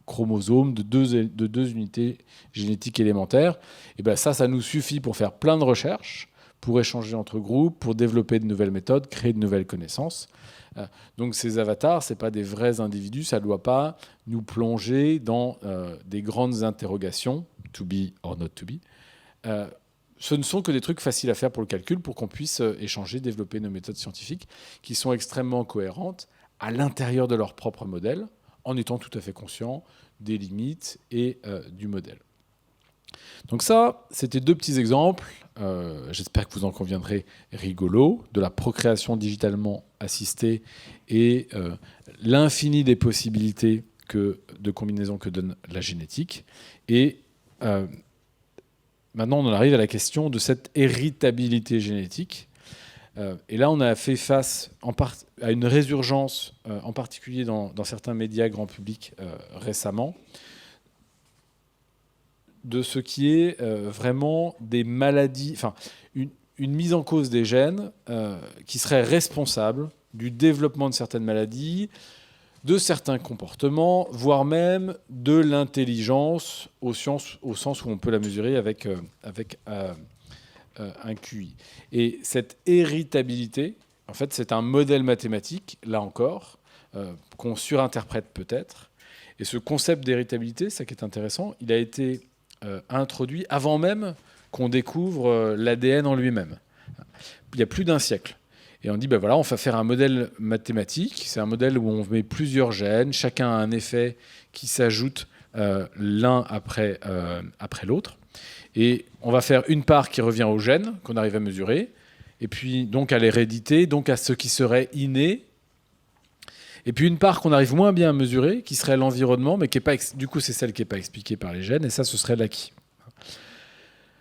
chromosomes, de deux unités génétiques élémentaires. Et bien ça nous suffit pour faire plein de recherches, pour échanger entre groupes, pour développer de nouvelles méthodes, créer de nouvelles connaissances. Donc ces avatars, ce n'est pas des vrais individus, ça ne doit pas nous plonger dans des grandes interrogations, to be or not to be. Ce ne sont que des trucs faciles à faire pour le calcul, pour qu'on puisse échanger, développer nos méthodes scientifiques qui sont extrêmement cohérentes à l'intérieur de leur propre modèle, en étant tout à fait conscient des limites et du modèle. Donc ça, c'était 2 petits exemples, j'espère que vous en conviendrez, rigolos, de la procréation digitalement assistée et l'infini des possibilités de combinaison que donne la génétique. Et maintenant, on en arrive à la question de cette héritabilité génétique. Et là, on a fait face à une résurgence, en particulier dans certains médias grand public récemment, de ce qui est vraiment des maladies, une mise en cause des gènes qui serait responsable du développement de certaines maladies, de certains comportements, voire même de l'intelligence au sens où on peut la mesurer avec un QI. Et cette héritabilité, en fait, c'est un modèle mathématique, là encore, qu'on surinterprète peut-être. Et ce concept d'héritabilité, ça qui est intéressant, il a été introduit avant même qu'on découvre l'ADN en lui-même. Il y a plus d'un siècle. Et on dit, on va faire un modèle mathématique. C'est un modèle où on met plusieurs gènes. Chacun a un effet qui s'ajoute l'un après l'autre. Et on va faire une part qui revient aux gènes, qu'on arrive à mesurer, et puis donc à l'hérédité, donc à ce qui serait inné. Et puis une part qu'on arrive moins bien à mesurer, qui serait l'environnement, mais qui est pas, du coup c'est celle qui n'est pas expliquée par les gènes, et ça ce serait l'acquis.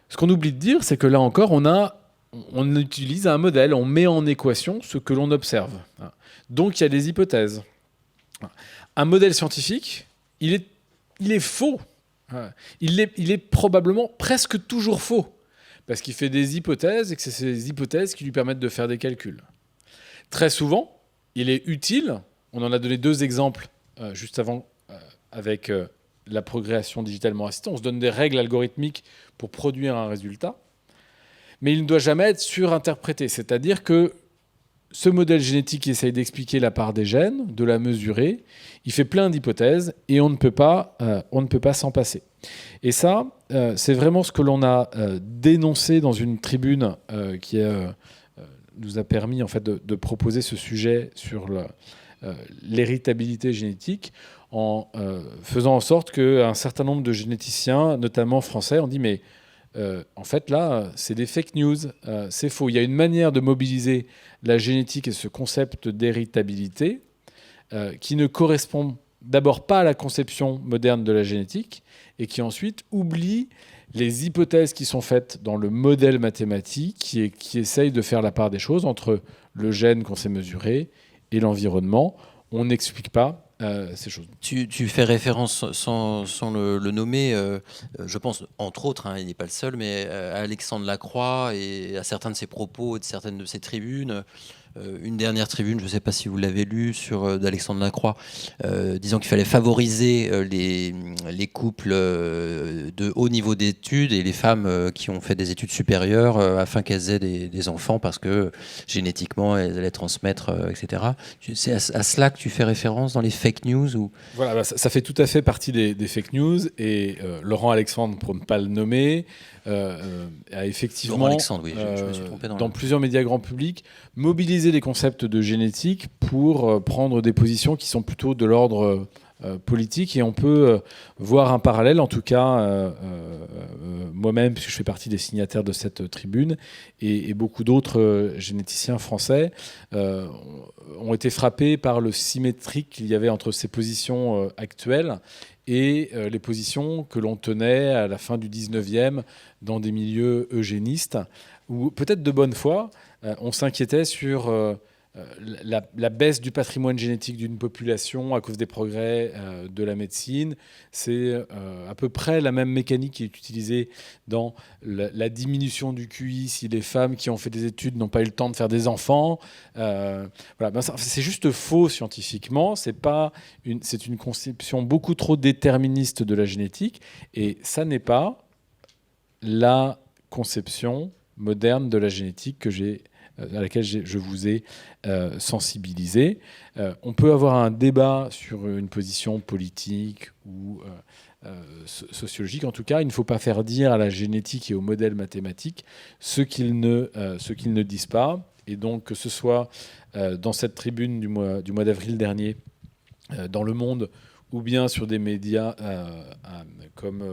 Ce qu'on oublie de dire, c'est que là encore, on utilise un modèle, on met en équation ce que l'on observe. Donc il y a des hypothèses. Un modèle scientifique, il est faux. Il est probablement presque toujours faux, parce qu'il fait des hypothèses, et que c'est ces hypothèses qui lui permettent de faire des calculs. Très souvent, il est utile. On en a donné 2 exemples juste avant avec la progression digitalement assistée. On se donne des règles algorithmiques pour produire un résultat, mais il ne doit jamais être surinterprété. C'est-à-dire que ce modèle génétique qui essaye d'expliquer la part des gènes, de la mesurer, il fait plein d'hypothèses et on ne peut pas s'en passer. Et ça, c'est vraiment ce que l'on a dénoncé dans une tribune qui nous a permis en fait, de proposer ce sujet sur l'héritabilité génétique, en faisant en sorte qu'un certain nombre de généticiens, notamment français, ont dit mais en fait là c'est des fake news, c'est faux. Il y a une manière de mobiliser la génétique et ce concept d'héritabilité qui ne correspond d'abord pas à la conception moderne de la génétique et qui ensuite oublie les hypothèses qui sont faites dans le modèle mathématique qui essayent de faire la part des choses entre le gène qu'on sait mesurer et l'environnement. On n'explique pas ces choses. Tu fais référence, sans le nommer, je pense, entre autres, hein, il n'est pas le seul, mais à Alexandre Lacroix et à certains de ses propos et de certaines de ses tribunes. Une dernière tribune, je ne sais pas si vous l'avez lu, d'Alexandre Lacroix, disant qu'il fallait favoriser les couples de haut niveau d'études et les femmes qui ont fait des études supérieures afin qu'elles aient des enfants parce que génétiquement elles allaient transmettre, etc. C'est à cela que tu fais référence dans les fake news ou... Voilà, bah, ça fait tout à fait partie des fake news et Laurent Alexandre, pour ne pas le nommer, a effectivement, Laurent Alexandre, oui, je me suis trompé dans plusieurs médias grand public, mobilisé les concepts de génétique pour prendre des positions qui sont plutôt de l'ordre politique. Et on peut voir un parallèle, en tout cas moi-même, puisque je fais partie des signataires de cette tribune, et beaucoup d'autres généticiens français ont été frappés par le symétrique qu'il y avait entre ces positions actuelles et les positions que l'on tenait à la fin du 19e dans des milieux eugénistes, où peut-être de bonne foi, on s'inquiétait sur la baisse du patrimoine génétique d'une population à cause des progrès de la médecine. C'est à peu près la même mécanique qui est utilisée dans la diminution du QI si les femmes qui ont fait des études n'ont pas eu le temps de faire des enfants. Voilà. Ben, c'est juste faux scientifiquement. C'est une conception beaucoup trop déterministe de la génétique. Et ça n'est pas la conception moderne de la génétique à laquelle je vous ai sensibilisé. On peut avoir un débat sur une position politique ou sociologique. En tout cas, il ne faut pas faire dire à la génétique et au modèle mathématique ce qu'ils ne disent pas. Et donc, que ce soit dans cette tribune du mois d'avril dernier, dans Le Monde, ou bien sur des médias comme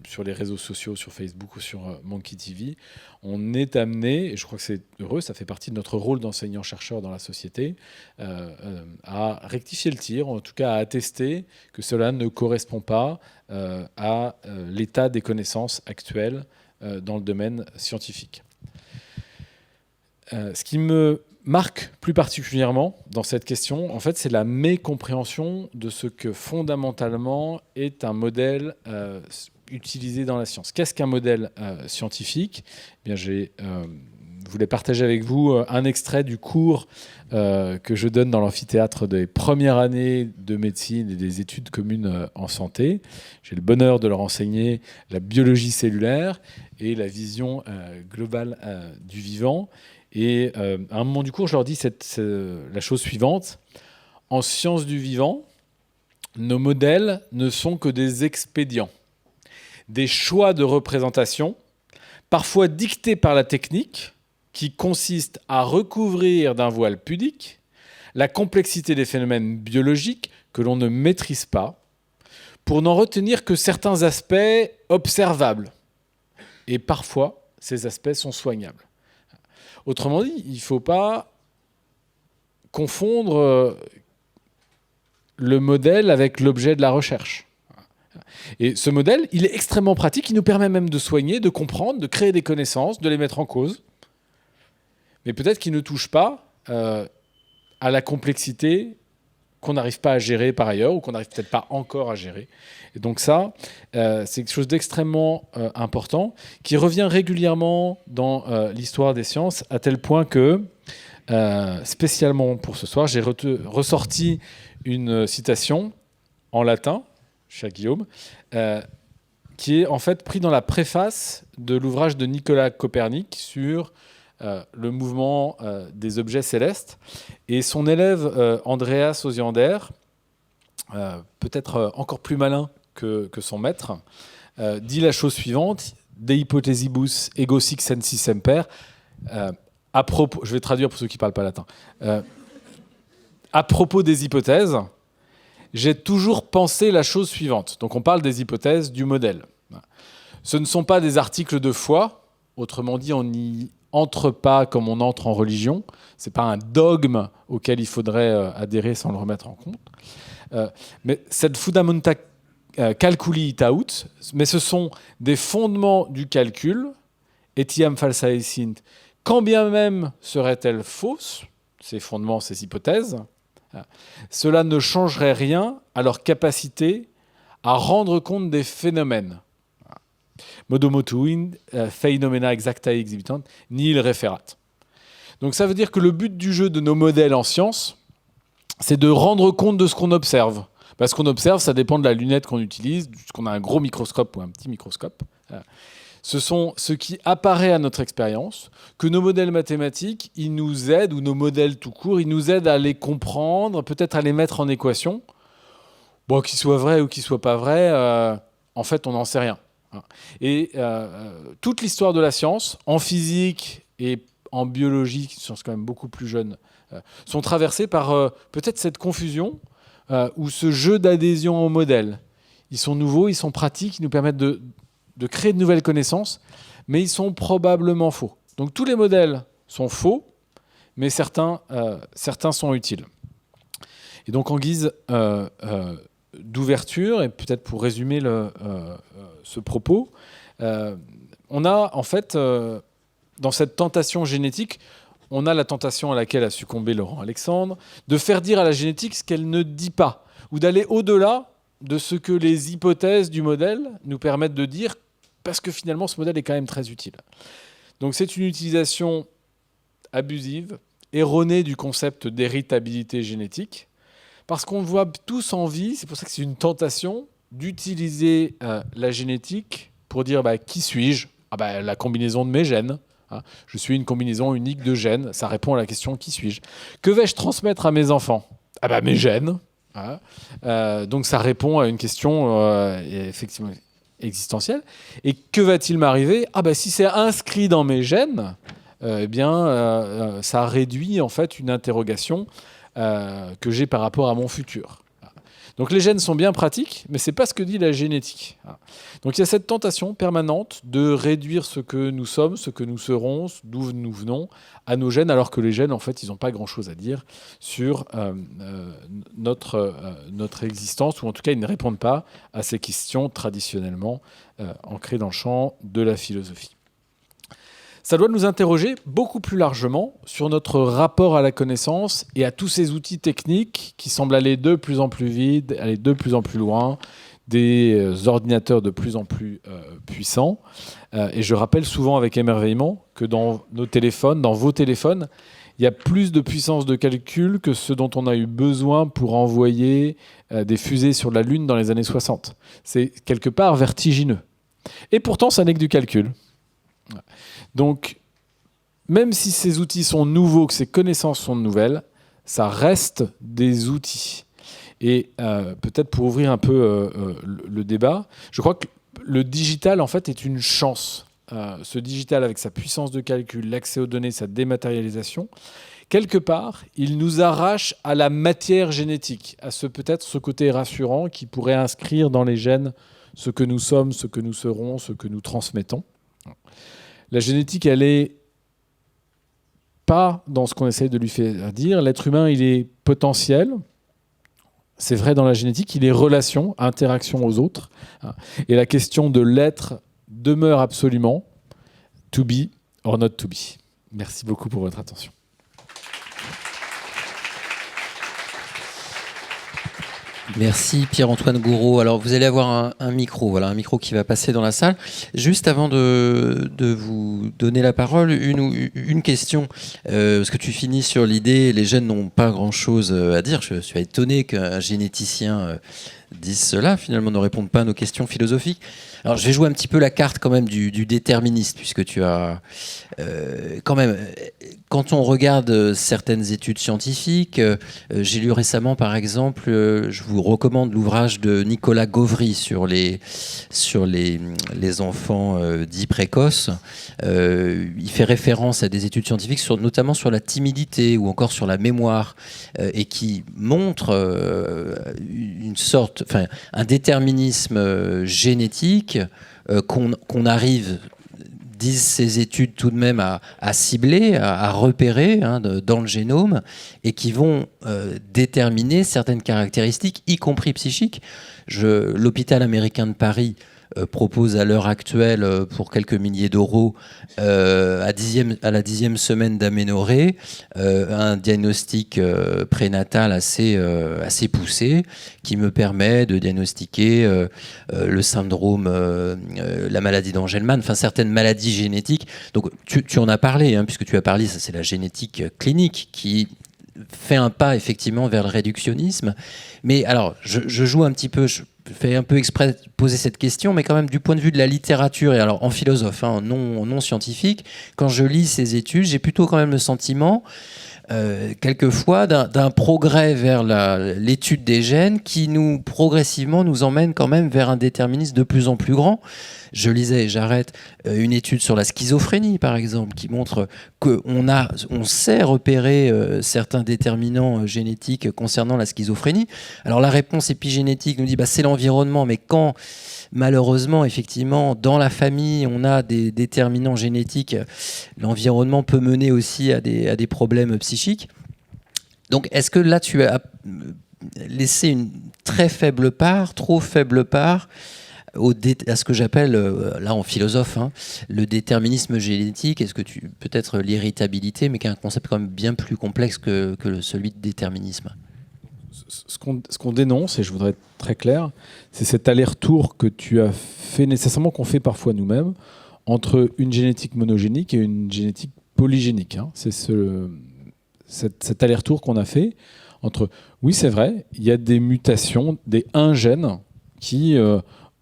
sur les réseaux sociaux, sur Facebook ou sur Monkey TV, on est amené, et je crois que c'est heureux, ça fait partie de notre rôle d'enseignant-chercheur dans la société, à rectifier le tir, en tout cas à attester que cela ne correspond pas à l'état des connaissances actuelles dans le domaine scientifique. Ce qui me marque plus particulièrement dans cette question, en fait, c'est la mécompréhension de ce que fondamentalement est un modèle utilisé dans la science. Qu'est-ce qu'un modèle scientifique ? Eh bien, je voulais partager avec vous un extrait du cours que je donne dans l'amphithéâtre des premières années de médecine et des études communes en santé. J'ai le bonheur de leur enseigner la biologie cellulaire et la vision globale du vivant. Et à un moment du cours, je leur dis la chose suivante. En sciences du vivant, nos modèles ne sont que des expédients, des choix de représentation, parfois dictés par la technique, qui consiste à recouvrir d'un voile pudique la complexité des phénomènes biologiques que l'on ne maîtrise pas, pour n'en retenir que certains aspects observables. Et parfois, ces aspects sont soignables. Autrement dit, il ne faut pas confondre le modèle avec l'objet de la recherche. Et ce modèle, il est extrêmement pratique, il nous permet même de soigner, de comprendre, de créer des connaissances, de les mettre en cause. Mais peut-être qu'il ne touche pas à la complexité qu'on n'arrive pas à gérer par ailleurs, ou qu'on n'arrive peut-être pas encore à gérer. Et donc ça, c'est quelque chose d'extrêmement important, qui revient régulièrement dans l'histoire des sciences, à tel point que, spécialement pour ce soir, j'ai ressorti une citation en latin, cher Guillaume, qui est en fait pris dans la préface de l'ouvrage de Nicolas Copernic sur le mouvement des objets célestes. Et son élève, Andreas Osiander, peut-être encore plus malin que son maître, dit la chose suivante: De hypothesibus ego sic sensi semper. À propos, je vais traduire pour ceux qui ne parlent pas latin. À propos des hypothèses, j'ai toujours pensé la chose suivante. Donc on parle des hypothèses du modèle. Ce ne sont pas des articles de foi. Autrement dit, on n'y entre pas comme on entre en religion. Ce n'est pas un dogme auquel il faudrait adhérer sans le remettre en compte. Mais cette fundamenta calculi itaut, mais ce sont des fondements du calcul, etiam falsae sint, quand bien même seraient-elles fausses, ces fondements, ces hypothèses, cela ne changerait rien à leur capacité à rendre compte des phénomènes. Modo motuin, phenomena exactae exhibitant, nihil referat. Donc ça veut dire que le but du jeu de nos modèles en sciences, c'est de rendre compte de ce qu'on observe. Parce qu'on observe, ça dépend de la lunette qu'on utilise, est-ce qu'on a un gros microscope ou un petit microscope. Ce sont ce qui apparaît à notre expérience, que nos modèles mathématiques, ils nous aident, ou nos modèles tout court, ils nous aident à les comprendre, peut-être à les mettre en équation. Bon, qu'ils soient vrais ou qu'ils ne soient pas vrais, en fait, on n'en sait rien. Et toute l'histoire de la science, en physique et en biologie, qui sont quand même beaucoup plus jeunes, sont traversées par peut-être cette confusion ou ce jeu d'adhésion au modèle. Ils sont nouveaux, ils sont pratiques, ils nous permettent de créer de nouvelles connaissances, mais ils sont probablement faux. Donc tous les modèles sont faux, mais certains sont utiles. Et donc en guise d'ouverture, et peut-être pour résumer ce propos, on a en fait, dans cette tentation génétique, on a la tentation à laquelle a succombé Laurent Alexandre, de faire dire à la génétique ce qu'elle ne dit pas, ou d'aller au-delà de ce que les hypothèses du modèle nous permettent de dire, parce que finalement ce modèle est quand même très utile. Donc c'est une utilisation abusive, erronée du concept d'héritabilité génétique, parce qu'on voit tous envie, c'est pour ça que c'est une tentation, d'utiliser la génétique pour dire qui suis-je ? La combinaison de mes gènes. Je suis une combinaison unique de gènes, ça répond à la question qui suis-je ? Que vais-je transmettre à mes enfants ? Mes gènes. Donc ça répond à une question effectivement existentielle. Et que va-t-il m'arriver ? Si c'est inscrit dans mes gènes, ça réduit en fait une interrogation que j'ai par rapport à mon futur. Donc les gènes sont bien pratiques, mais ce n'est pas ce que dit la génétique. Donc il y a cette tentation permanente de réduire ce que nous sommes, ce que nous serons, d'où nous venons, à nos gènes, alors que les gènes, en fait, ils n'ont pas grand-chose à dire sur notre existence, ou en tout cas, ils ne répondent pas à ces questions traditionnellement ancrées dans le champ de la philosophie. Ça doit nous interroger beaucoup plus largement sur notre rapport à la connaissance et à tous ces outils techniques qui semblent aller de plus en plus vite, aller de plus en plus loin, des ordinateurs de plus en plus puissants. Et je rappelle souvent avec émerveillement que dans nos téléphones, dans vos téléphones, il y a plus de puissance de calcul que ce dont on a eu besoin pour envoyer des fusées sur la Lune dans les années 60. C'est quelque part vertigineux. Et pourtant, ça n'est que du calcul. Donc, même si ces outils sont nouveaux, que ces connaissances sont nouvelles, ça reste des outils. Et peut-être pour ouvrir un peu le débat, je crois que le digital, en fait, est une chance. Ce digital, avec sa puissance de calcul, l'accès aux données, sa dématérialisation, quelque part, il nous arrache à la matière génétique, à peut-être ce côté rassurant qui pourrait inscrire dans les gènes ce que nous sommes, ce que nous serons, ce que nous transmettons. La génétique, elle n'est pas dans ce qu'on essaie de lui faire dire. L'être humain, il est potentiel. C'est vrai dans la génétique. Il est relation, interaction aux autres. Et la question de l'être demeure absolument to be or not to be. Merci beaucoup pour votre attention. Merci Pierre-Antoine Gouraud. Alors vous allez avoir un micro, un micro qui va passer dans la salle. Juste avant de vous donner la parole, une question, parce que tu finis sur l'idée, les gènes n'ont pas grand-chose à dire. Je suis étonné qu'un généticien disent cela, finalement, ne répondent pas à nos questions philosophiques. Alors, je vais jouer un petit peu la carte quand même du déterministe, puisque tu as quand même, quand on regarde certaines études scientifiques, j'ai lu récemment, par exemple, je vous recommande l'ouvrage de Nicolas Gauvry sur les enfants dits précoces. Il fait référence à des études scientifiques, notamment sur la timidité ou encore sur la mémoire, et qui montre un déterminisme génétique qu'on arrive, disent ces études tout de même, à cibler, à repérer dans le génome, et qui vont déterminer certaines caractéristiques, y compris psychiques. L'hôpital américain de Paris propose à l'heure actuelle, pour quelques milliers d'euros, à la 10e semaine d'aménorrhée, un diagnostic prénatal assez poussé, qui me permet de diagnostiquer le syndrome, la maladie d'Angelman, enfin certaines maladies génétiques. Donc tu en as parlé, puisque tu as parlé, ça c'est la génétique clinique qui fait un pas effectivement vers le réductionnisme. Mais alors, je joue un petit peu, je fais un peu exprès de poser cette question, mais quand même du point de vue de la littérature, et alors en philosophe, non scientifique, quand je lis ces études, j'ai plutôt quand même le sentiment, quelquefois, d'un progrès vers l'étude des gènes qui progressivement nous emmène quand même vers un déterminisme de plus en plus grand. Je lisais, et j'arrête, une étude sur la schizophrénie, par exemple, qui montre qu'on sait repérer certains déterminants génétiques concernant la schizophrénie. Alors la réponse épigénétique nous dit c'est l'environnement, mais quand malheureusement, effectivement, dans la famille, on a des déterminants génétiques, l'environnement peut mener aussi à des problèmes psychiques. Donc est-ce que là tu as laissé une très faible part, trop faible part, à ce que j'appelle, là en philosophe, le déterminisme génétique? Est-ce que peut-être l'irritabilité, mais qui est un concept quand même bien plus complexe que celui de déterminisme? Ce qu'on dénonce, et je voudrais être très clair, c'est cet aller-retour que tu as fait nécessairement, qu'on fait parfois nous-mêmes, entre une génétique monogénique et une génétique polygénique. C'est cet aller-retour qu'on a fait entre, oui c'est vrai, il y a des mutations, un gène qui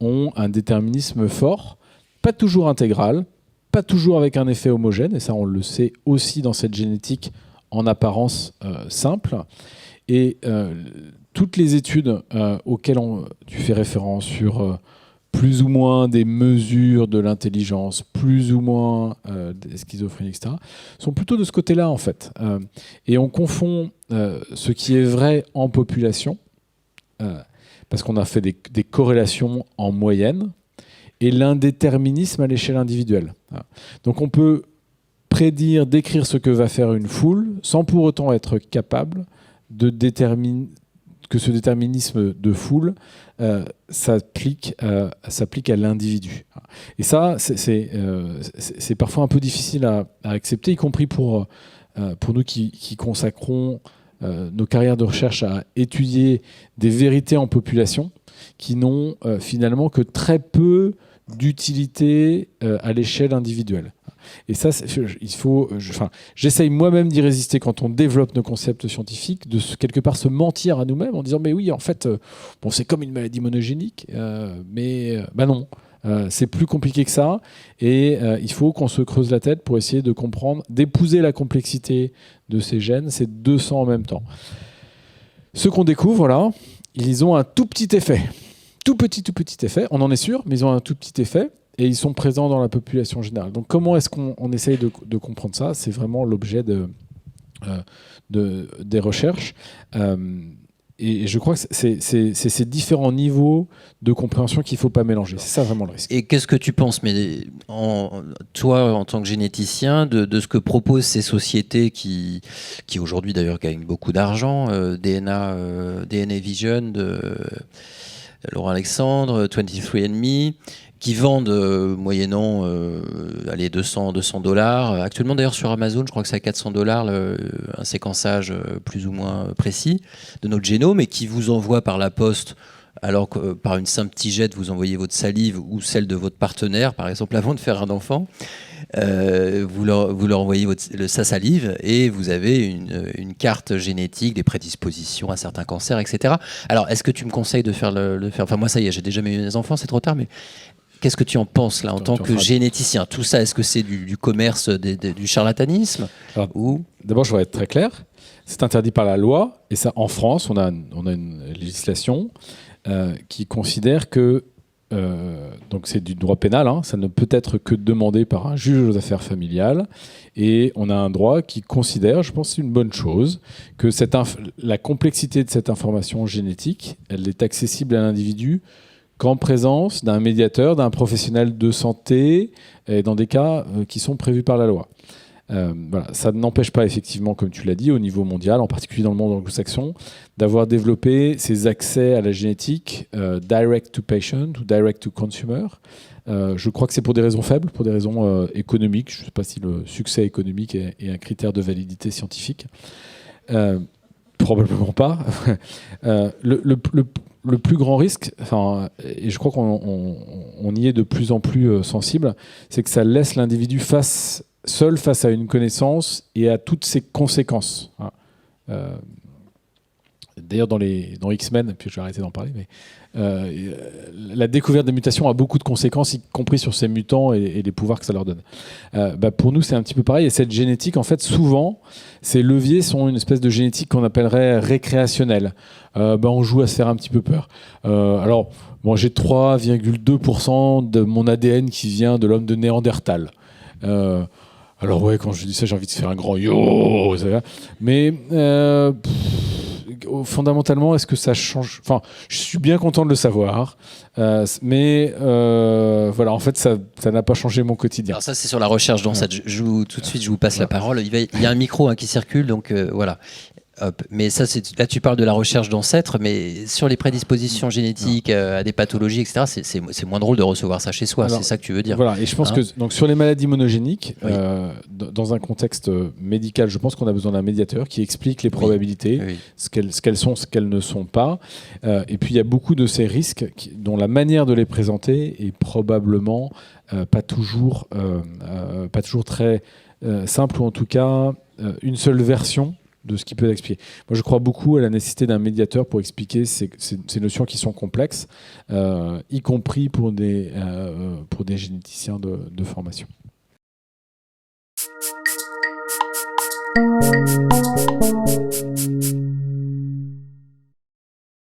ont un déterminisme fort, pas toujours intégral, pas toujours avec un effet homogène, et ça on le sait aussi dans cette génétique en apparence simple. Et toutes les études auxquelles tu fais référence sur plus ou moins des mesures de l'intelligence, plus ou moins des schizophrénies, etc., sont plutôt de ce côté-là, en fait. Et on confond ce qui est vrai en population, parce qu'on a fait des corrélations en moyenne, et l'indéterminisme à l'échelle individuelle. Donc on peut prédire, décrire ce que va faire une foule, sans pour autant être capable que ce déterminisme de foule s'applique à l'individu. Et ça, c'est parfois un peu difficile à accepter, y compris pour nous qui consacrons nos carrières de recherche à étudier des vérités en population qui n'ont finalement que très peu d'utilité à l'échelle individuelle. Et ça, j'essaye moi-même d'y résister quand on développe nos concepts scientifiques, de quelque part se mentir à nous-mêmes en disant mais oui, en fait, c'est comme une maladie monogénique, mais non. C'est plus compliqué que ça, et il faut qu'on se creuse la tête pour essayer de comprendre, d'épouser la complexité de ces gènes, ces 200 en même temps. Ce qu'on découvre là, ils ont un tout petit effet. Tout petit effet, on en est sûr, mais ils ont un tout petit effet, et ils sont présents dans la population générale. Donc comment est-ce qu'on essaye de comprendre ça? C'est vraiment l'objet des recherches. Et je crois que c'est ces différents niveaux de compréhension qu'il ne faut pas mélanger. C'est ça vraiment le risque. Et qu'est-ce que tu penses, toi, en tant que généticien, de ce que proposent ces sociétés qui aujourd'hui d'ailleurs gagnent beaucoup d'argent, DNA Vision de Laurent Alexandre, 23andMe, qui vendent moyennant $200. Actuellement d'ailleurs sur Amazon, je crois que c'est à $400 un séquençage plus ou moins précis de notre génome, et qui vous envoie par la poste, alors que par une simple tigette vous envoyez votre salive ou celle de votre partenaire, par exemple, avant de faire un enfant. vous leur envoyez sa salive et vous avez une carte génétique des prédispositions à certains cancers, etc. Alors, est-ce que tu me conseilles de faire le faire? Enfin, moi, ça y est, j'ai déjà eu mes enfants, c'est trop tard, mais qu'est-ce que tu en penses là en tant que généticien? Tout ça, est-ce que c'est du commerce, du charlatanisme? D'abord, je voudrais être très clair. C'est interdit par la loi. Et ça, en France, on a une législation qui considère que, donc c'est du droit pénal, hein, ça ne peut être que demandé par un juge aux affaires familiales. Et on a un droit qui considère, je pense que c'est une bonne chose, que la complexité de cette information génétique, elle est accessible à l'individu qu'en présence d'un médiateur, d'un professionnel de santé, et dans des cas qui sont prévus par la loi. Voilà. Ça n'empêche pas effectivement, comme tu l'as dit, au niveau mondial, en particulier dans le monde anglo-saxon, d'avoir développé ces accès à la génétique direct to patient ou direct to consumer. Je crois que c'est pour des raisons faibles, pour des raisons économiques. Je ne sais pas si le succès économique est un critère de validité scientifique. Probablement pas. Le plus grand risque, et je crois qu'on y est de plus en plus sensible, c'est que ça laisse l'individu seul face à une connaissance et à toutes ses conséquences. D'ailleurs, dans X-Men, puis je vais arrêter d'en parler, mais la découverte des mutations a beaucoup de conséquences, y compris sur ces mutants et les pouvoirs que ça leur donne. Pour nous, c'est un petit peu pareil. Et cette génétique, en fait, souvent, ces leviers sont une espèce de génétique qu'on appellerait récréationnelle. On joue à se faire un petit peu peur. Alors, moi, j'ai 3,2% de mon ADN qui vient de l'homme de Néandertal. Alors ouais, quand je dis ça, j'ai envie de faire un grand yo, ça va. Mais fondamentalement, est-ce que ça change? Enfin, je suis bien content de le savoir, mais voilà, en fait, ça n'a pas changé mon quotidien. Alors ça, c'est sur la recherche d'ancêtres. Tout de suite, je vous passe la parole. Il y a un micro qui circule, donc voilà. Hop. Mais ça, là, tu parles de la recherche d'ancêtres, mais sur les prédispositions génétiques à des pathologies, etc., c'est moins drôle de recevoir ça chez soi. C'est ça que tu veux dire. Voilà, et je pense que donc, sur les maladies monogéniques, oui. Dans un contexte médical, je pense qu'on a besoin d'un médiateur qui explique les probabilités, oui. Ce qu'elles sont, ce qu'elles ne sont pas. Et puis, il y a beaucoup de ces risques dont la manière de les présenter est probablement pas toujours très simple, ou en tout cas une seule version de ce qui peut expliquer. Moi, je crois beaucoup à la nécessité d'un médiateur pour expliquer ces notions qui sont complexes, y compris pour des généticiens de formation.